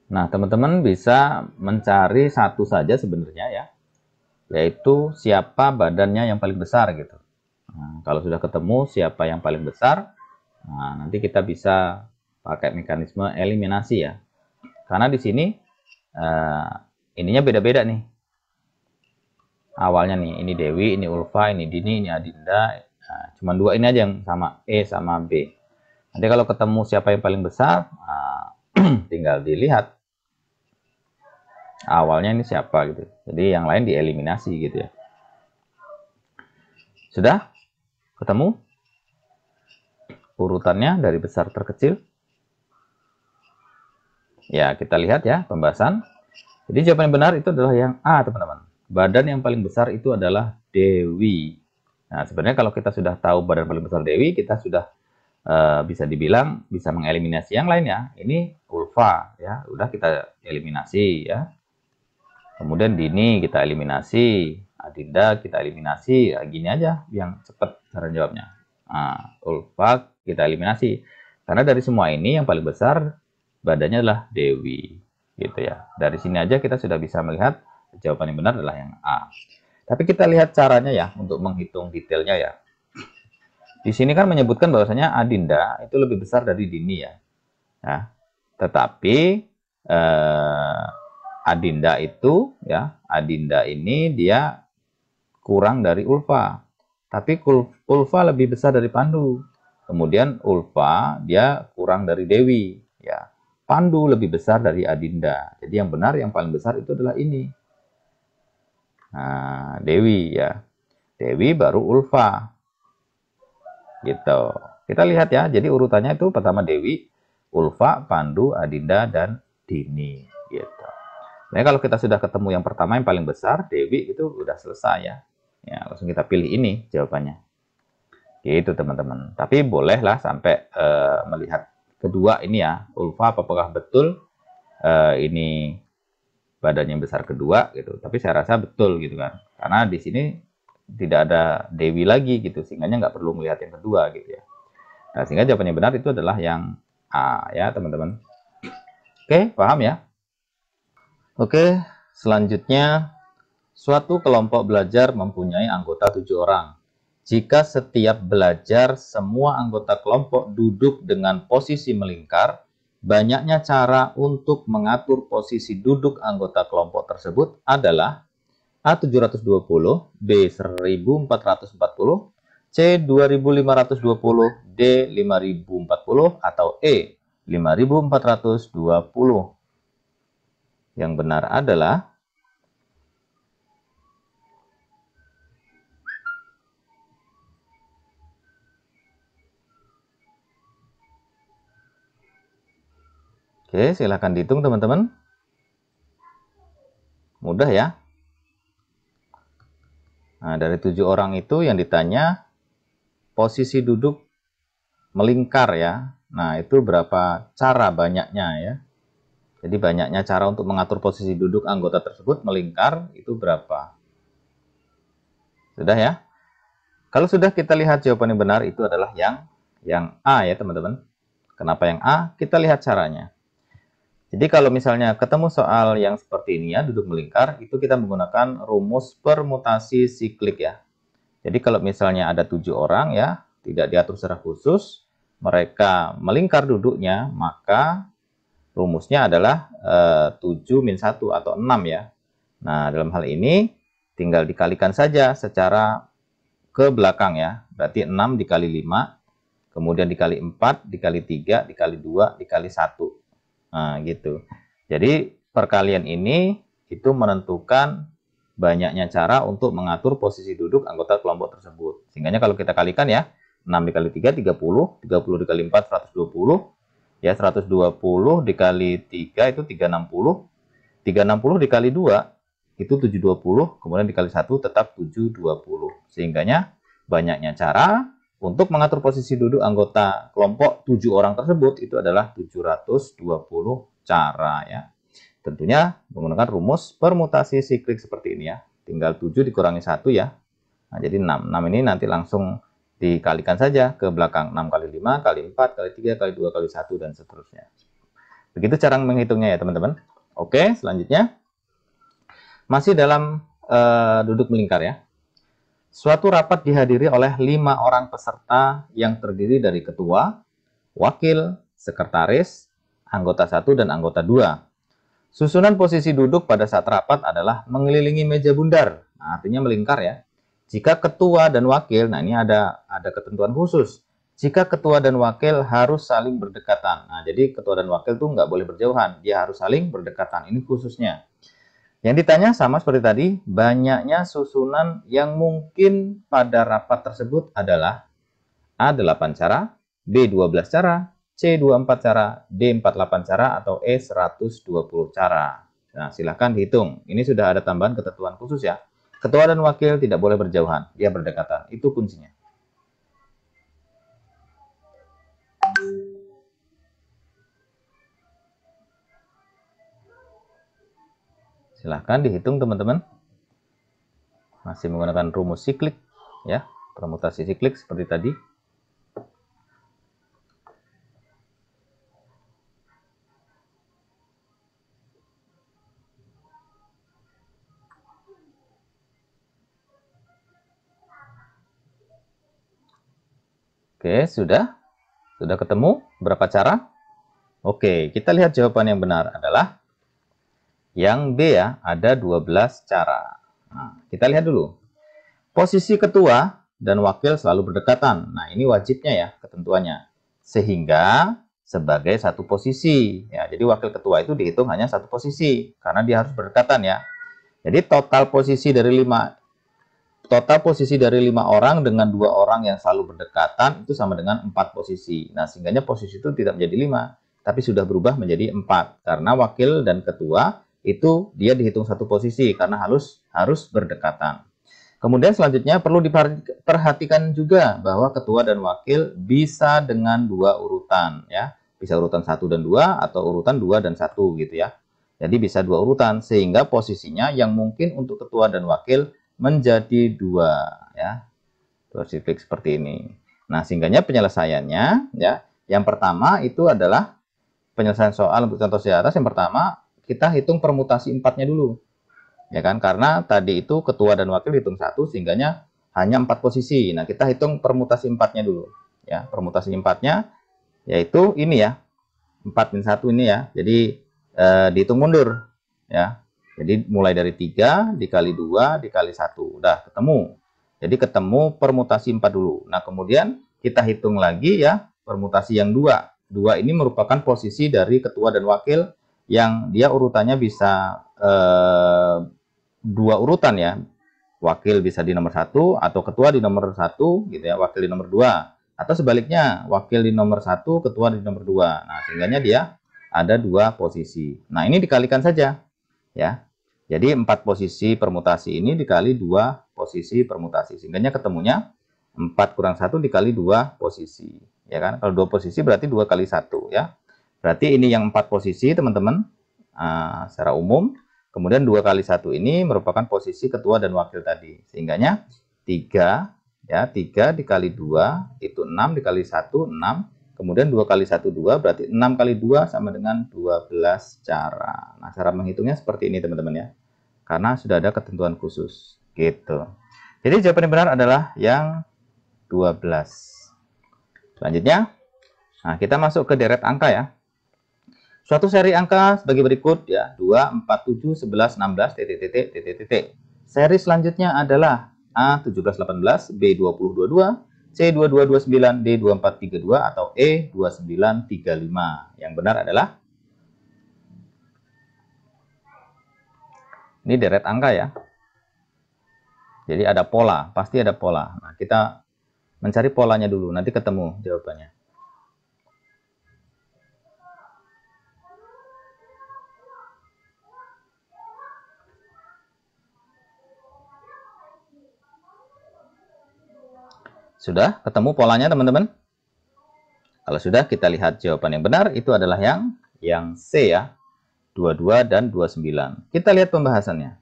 Nah, teman-teman bisa mencari satu saja sebenarnya ya. Yaitu siapa badannya yang paling besar gitu. Nah, kalau sudah ketemu siapa yang paling besar, nah, nanti kita bisa pakai mekanisme eliminasi ya. Karena di sini ininya beda-beda nih. Awalnya nih, ini Dewi, ini Ulfa, ini Dini, ini Adinda. Nah, cuma dua ini aja yang sama, E sama B. Nanti kalau ketemu siapa yang paling besar, tinggal dilihat awalnya ini siapa gitu. Jadi yang lain dieliminasi gitu ya. Sudah ketemu urutannya dari besar terkecil? Ya, kita lihat ya pembahasan. Jadi jawaban yang benar itu adalah yang A, teman-teman. Badan yang paling besar itu adalah Dewi. Nah, sebenarnya kalau kita sudah tahu badan paling besar Dewi, kita sudah bisa dibilang bisa mengeliminasi yang lain ya. Ini Ulfa ya, udah kita eliminasi ya. Kemudian Dini kita eliminasi, Adinda kita eliminasi. Ya, gini aja yang cepat cara jawabnya. Nah, Ulfa kita eliminasi. Karena dari semua ini yang paling besar badannya adalah Dewi. Gitu ya. Dari sini aja kita sudah bisa melihat jawaban yang benar adalah yang A. Tapi kita lihat caranya ya untuk menghitung detailnya ya. Di sini kan menyebutkan bahwasanya Adinda itu lebih besar dari Dini ya. Nah, tetapi Adinda ini dia kurang dari Ulfa. Tapi Ulfa lebih besar dari Pandu. Kemudian Ulfa dia kurang dari Dewi ya. Pandu lebih besar dari Adinda. Jadi yang benar yang paling besar itu adalah ini. Nah, Dewi ya. Dewi baru Ulfa. Gitu. Kita lihat ya. Jadi urutannya itu pertama Dewi, Ulfa, Pandu, Adinda, dan Dini. Gitu. Nah, kalau kita sudah ketemu yang pertama yang paling besar, Dewi, itu udah selesai ya. Ya, langsung kita pilih ini jawabannya. Gitu teman-teman. Tapi bolehlah sampai melihat kedua ini ya. Ulfa apakah betul ini badannya yang besar kedua gitu. Tapi saya rasa betul gitu kan. Karena di sini tidak ada Dewi lagi gitu. Sehingga nggak perlu melihat yang kedua gitu ya. Nah, sehingga jawabannya benar itu adalah yang A ya teman-teman. Oke, paham ya? Oke, selanjutnya suatu kelompok belajar mempunyai anggota 7 orang. Jika setiap belajar semua anggota kelompok duduk dengan posisi melingkar, banyaknya cara untuk mengatur posisi duduk anggota kelompok tersebut adalah A720, B 1440, C 2520, D 5040, atau E 5420. Yang benar adalah Oke, silahkan dihitung teman-teman. Mudah ya. Nah, dari 7 orang itu yang ditanya posisi duduk melingkar ya. Nah, itu berapa cara banyaknya ya. Jadi banyaknya cara untuk mengatur posisi duduk anggota tersebut melingkar itu berapa. Sudah ya? Kalau sudah kita lihat jawaban yang benar itu adalah yang A ya teman-teman. Kenapa yang A? Kita lihat caranya. Jadi kalau misalnya ketemu soal yang seperti ini ya, duduk melingkar, itu kita menggunakan rumus permutasi siklik ya. Jadi kalau misalnya ada 7 orang ya, tidak diatur secara khusus, mereka melingkar duduknya, maka rumusnya adalah 7 min 1 atau 6 ya. Nah, dalam hal ini tinggal dikalikan saja secara ke belakang ya. Berarti 6 dikali 5, kemudian dikali 4, dikali 3, dikali 2, dikali 1. Nah, gitu. Jadi perkalian ini itu menentukan banyaknya cara untuk mengatur posisi duduk anggota kelompok tersebut. Sehingga kalau kita kalikan ya, 6 dikali 3, 30, 30 dikali 4, 120, ya 120 dikali 3 itu 360, 360 dikali 2 itu 720, kemudian dikali 1 tetap 720. Sehingga banyaknya cara untuk mengatur posisi duduk anggota kelompok 7 orang tersebut itu adalah 720 cara ya. Tentunya menggunakan rumus permutasi siklik seperti ini ya. Tinggal 7 dikurangi 1 ya. Nah, jadi 6. 6 ini nanti langsung dikalikan saja ke belakang. 6 kali 5 kali 4 kali 3 kali 2 kali 1 dan seterusnya. Begitu cara menghitungnya ya teman-teman. Oke, selanjutnya. Masih dalam duduk melingkar ya. Suatu rapat dihadiri oleh 5 orang peserta yang terdiri dari ketua, wakil, sekretaris, anggota 1 dan anggota 2. Susunan posisi duduk pada saat rapat adalah mengelilingi meja bundar. Nah, artinya melingkar ya. Jika ketua dan wakil, nah ini ada ketentuan khusus. Jika ketua dan wakil harus saling berdekatan. Nah, jadi ketua dan wakil tuh nggak boleh berjauhan. Dia harus saling berdekatan. Ini khususnya. Yang ditanya sama seperti tadi, banyaknya susunan yang mungkin pada rapat tersebut adalah A8 cara, B12 cara, C24 cara, D48 cara, atau E120 cara. Nah, silahkan dihitung. Ini sudah ada tambahan ketentuan khusus ya. Ketua dan wakil tidak boleh berjauhan, dia berdekatan. Itu kuncinya. Silahkan dihitung teman-teman. Masih menggunakan rumus siklik ya, permutasi siklik seperti tadi. Oke, sudah ketemu berapa cara? Oke, kita lihat jawaban yang benar adalah yang B ya, ada 12 cara. Nah, kita lihat dulu. Posisi ketua dan wakil selalu berdekatan. Nah, ini wajibnya ya, ketentuannya. Sehingga sebagai satu posisi. Ya, jadi wakil ketua itu dihitung hanya satu posisi. Karena dia harus berdekatan ya. Jadi total posisi dari 5 orang dengan 2 orang yang selalu berdekatan itu sama dengan 4 posisi. Nah, sehingganya posisi itu tidak menjadi 5, tapi sudah berubah menjadi 4. Karena wakil dan ketua itu dia dihitung satu posisi karena harus berdekatan. Kemudian selanjutnya perlu diperhatikan juga bahwa ketua dan wakil bisa dengan 2 urutan ya. Bisa urutan 1 dan 2 atau urutan 2 dan 1 gitu ya. Jadi bisa 2 urutan sehingga posisinya yang mungkin untuk ketua dan wakil menjadi 2 ya. Spesifik seperti ini. Nah, sehingganya penyelesaiannya ya. Yang pertama itu adalah penyelesaian soal untuk contoh di atas. Yang pertama kita hitung permutasi 4-nya dulu. Ya kan? Karena tadi itu ketua dan wakil hitung 1 sehingganya hanya 4 posisi. Nah, kita hitung permutasi 4-nya dulu. Ya, permutasi 4-nya yaitu ini ya. 4 min 1 ini ya. Jadi dihitung mundur ya. Jadi mulai dari 3 dikali 2 dikali 1 udah ketemu. Jadi ketemu permutasi 4 dulu. Nah, kemudian kita hitung lagi ya permutasi yang 2. 2 ini merupakan posisi dari ketua dan wakil yang dia urutannya bisa 2 urutan ya. Wakil bisa di nomor 1 atau ketua di nomor 1 gitu ya, wakil di nomor 2. Atau sebaliknya, wakil di nomor 1, ketua di nomor 2. Nah, sehingganya dia ada 2 posisi. Nah, ini dikalikan saja ya. Jadi 4 posisi permutasi ini dikali 2 posisi permutasi. Sehingganya ketemunya 4 kurang 1 dikali 2 posisi. Ya kan? Kalau 2 posisi berarti 2 kali 1 ya. Berarti ini yang 4 posisi teman-teman secara umum. Kemudian 2 kali 1 ini merupakan posisi ketua dan wakil tadi. Sehingganya 3 ya, 3 dikali 2 itu 6 dikali 1 6. Kemudian 2 kali 1 2 berarti 6 kali 2 sama dengan 12 cara. Nah, cara menghitungnya seperti ini teman-teman ya. Karena sudah ada ketentuan khusus gitu. Jadi jawaban yang benar adalah yang 12. Selanjutnya, nah kita masuk ke deret angka ya. Suatu seri angka sebagai berikut ya, 2, 4, 7, 11, 16, titik. Seri selanjutnya adalah A1718, B2022, C2229, D2432 atau E2935. Yang benar adalah ini deret angka ya. Jadi ada pola, pasti ada pola. Nah, kita mencari polanya dulu, nanti ketemu jawabannya. Sudah ketemu polanya teman-teman? Kalau sudah, kita lihat jawaban yang benar itu adalah yang C ya. 22 dan 29. Kita lihat pembahasannya.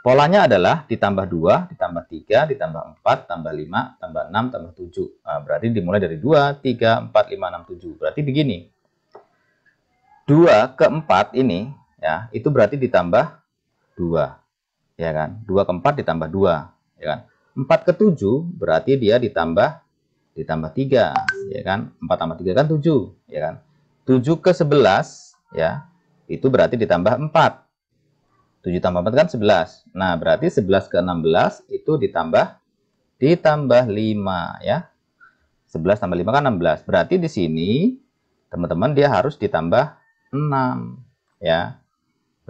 Polanya adalah ditambah 2, ditambah 3, ditambah 4, tambah 5, tambah 6, tambah 7. Nah, berarti dimulai dari 2, 3, 4, 5, 6, 7. Berarti begini. 2 ke 4 ini ya, itu berarti ditambah 2. Ya kan? 2 ke 4 ditambah 2, ya kan? 4 ke 7 berarti dia ditambah 3, ya kan? 4 tambah 3 kan 7, ya kan? 7 ke 11 ya, itu berarti ditambah 4. 7 tambah 4 kan 11. Nah, berarti 11 ke 16 itu ditambah 5 ya. 11 tambah 5 kan 16. Berarti di sini teman-teman dia harus ditambah 6 ya.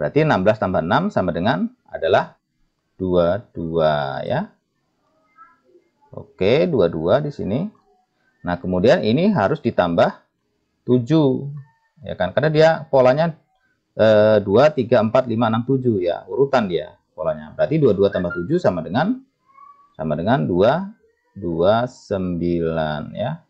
Berarti 16 tambah 6 sama dengan adalah 22 ya. Oke, 22 di sini. Nah, kemudian ini harus ditambah 7. Ya kan? Karena dia polanya 2, 3, 4, 5, 6, 7 ya. Urutan dia polanya. Berarti 22 tambah 7 sama dengan 29 ya.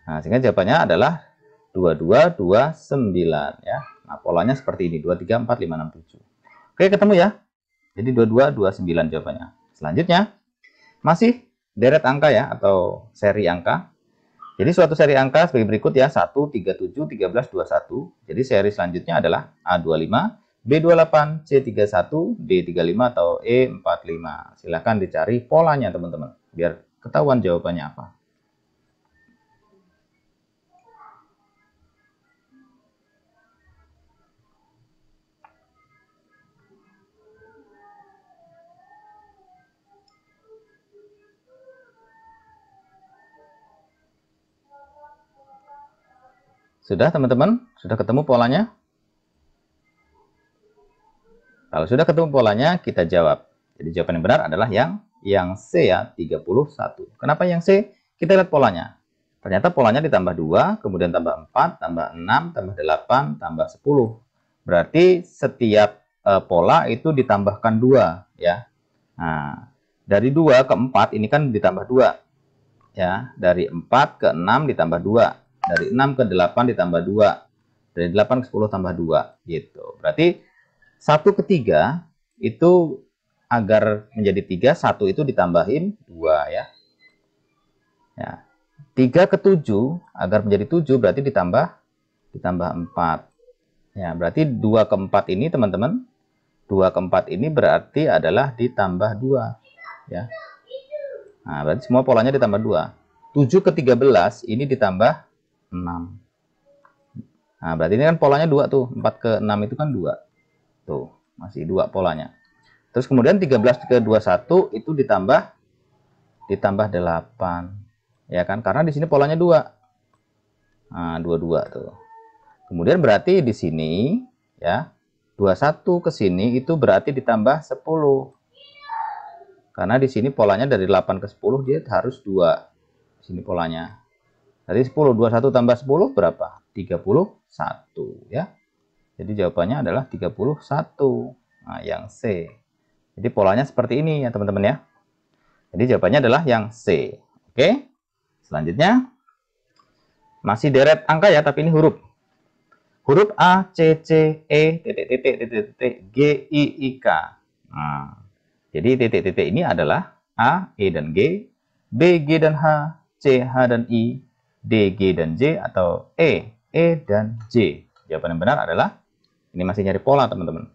Nah, sehingga jawabannya adalah 2229 ya. Nah, polanya seperti ini, 2, 3, 4, 5, 6, 7. Oke, ketemu ya. Jadi 2229 jawabannya. Selanjutnya masih deret angka ya, atau seri angka. Jadi suatu seri angka sebagai berikut ya, 1, 37, 13, 21. Jadi seri selanjutnya adalah A25, B28, C31, D35 atau E45. Silahkan dicari polanya teman-teman, biar ketahuan jawabannya apa. Sudah teman-teman? Sudah ketemu polanya? Kalau sudah ketemu polanya, kita jawab. Jadi jawaban yang benar adalah yang C ya, 31. Kenapa yang C? Kita lihat polanya. Ternyata polanya ditambah 2, kemudian tambah 4, tambah 6, tambah 8, tambah 10. Berarti setiap pola itu ditambahkan 2 ya. Nah, dari 2 ke 4 ini kan ditambah 2. Ya, dari 4 ke 6 ditambah 2. Dari 6 ke 8 ditambah 2. Dari 8 ke 10 tambah 2 gitu. Berarti 1 ke 3 itu agar menjadi 3, 1 itu ditambahin 2 ya. Ya. 3 ke 7 agar menjadi 7 berarti ditambah 4. Ya, berarti 2 ke 4 ini teman-teman, 2 ke 4 ini berarti adalah ditambah 2 ya. Nah, berarti semua polanya ditambah 2. 7 ke 13 ini ditambah 6. Nah, berarti ini kan polanya 2 tuh. 4 ke 6 itu kan 2. Tuh, masih 2 polanya. Terus kemudian 13 ke 21 itu ditambah 8. Ya kan? Karena di sini polanya 2. Nah, 22 tuh. Kemudian berarti di sini ya, 21 ke sini itu berarti ditambah 10. Karena di sini polanya dari 8 ke 10 dia harus 2. Di sini polanya. Dari 10, 21 tambah 10 berapa? 31 ya. Jadi jawabannya adalah 31. Nah, yang C. Jadi polanya seperti ini ya teman-teman ya. Jadi jawabannya adalah yang C. Oke. Selanjutnya masih deret angka ya, tapi ini huruf. Huruf A, C, C, E, G, I, I, K. Nah, jadi titik-titik ini adalah A, E, dan G, B, G, dan H, C, H, dan I, D, G, dan J, atau E, dan J. Jawaban yang benar adalah, ini masih nyari pola teman-teman.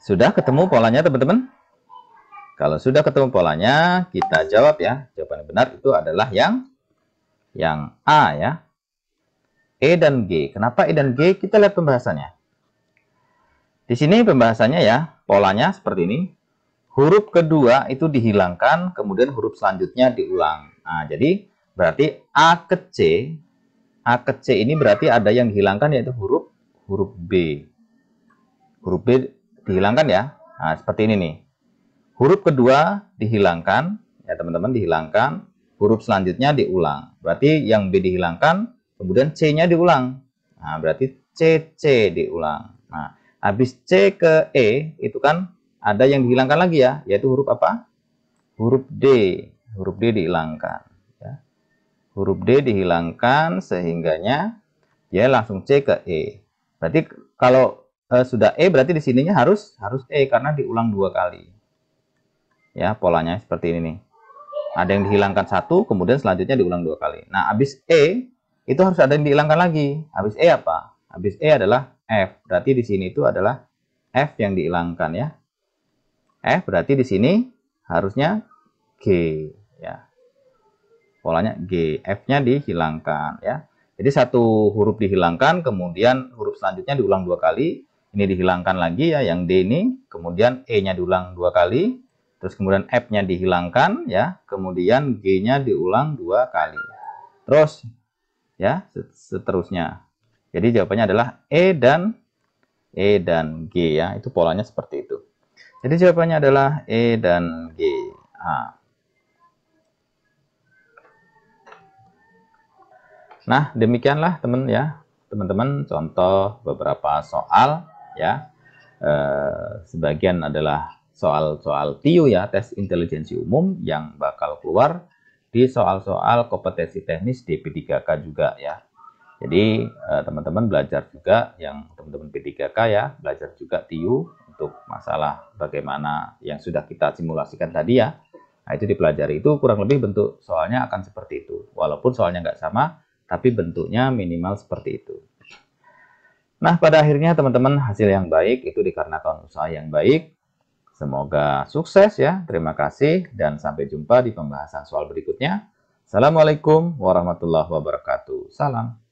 Sudah ketemu polanya teman-teman? Kalau sudah ketemu polanya, kita jawab ya. Jawaban yang benar itu adalah yang A ya. E dan G. Kenapa E dan G? Kita lihat pembahasannya. Di sini pembahasannya ya, polanya seperti ini. Huruf kedua itu dihilangkan, kemudian huruf selanjutnya diulang. Nah, jadi berarti A ke C ini berarti ada yang dihilangkan, yaitu huruf B. Huruf B dihilangkan ya. Nah, seperti ini nih. Huruf kedua dihilangkan, ya teman-teman, dihilangkan. Huruf selanjutnya diulang. Berarti yang B dihilangkan, kemudian C-nya diulang. Nah, berarti C diulang. Nah, habis C ke E, itu kan ada yang dihilangkan lagi ya, yaitu huruf apa? Huruf D. Huruf D dihilangkan. Ya. Huruf D dihilangkan, sehingganya dia langsung C ke E. Berarti kalau sudah E, berarti di sininya harus E, karena diulang 2 kali. Ya, polanya seperti ini nih. Ada yang dihilangkan 1, kemudian selanjutnya diulang 2 kali. Nah, habis E, itu harus ada yang dihilangkan lagi. Habis E apa? Habis E adalah F. Berarti di sini itu adalah F yang dihilangkan ya. F berarti di sini harusnya G ya. Polanya G. F-nya dihilangkan ya. Jadi satu huruf dihilangkan, kemudian huruf selanjutnya diulang 2 kali. Ini dihilangkan lagi ya, yang D ini. Kemudian E-nya diulang 2 kali. Terus kemudian F-nya dihilangkan ya. Kemudian G-nya diulang 2 kali. Terus ya, seterusnya. Jadi jawabannya adalah E dan G ya. Itu polanya seperti itu. Jadi jawabannya adalah E dan G. Nah, demikianlah teman-teman contoh beberapa soal ya. Sebagian adalah soal-soal TIU ya, tes intelijensi umum, yang bakal keluar di soal-soal kompetensi teknis di P3K juga ya. Jadi teman-teman belajar juga, yang teman-teman P3K ya, belajar juga TIU untuk masalah bagaimana yang sudah kita simulasikan tadi ya. Nah, itu dipelajari. Itu kurang lebih bentuk soalnya akan seperti itu. Walaupun soalnya nggak sama, tapi bentuknya minimal seperti itu. Nah, pada akhirnya teman-teman hasil yang baik itu dikarenakan usaha yang baik. Semoga sukses ya. Terima kasih dan sampai jumpa di pembahasan soal berikutnya. Assalamualaikum warahmatullahi wabarakatuh. Salam.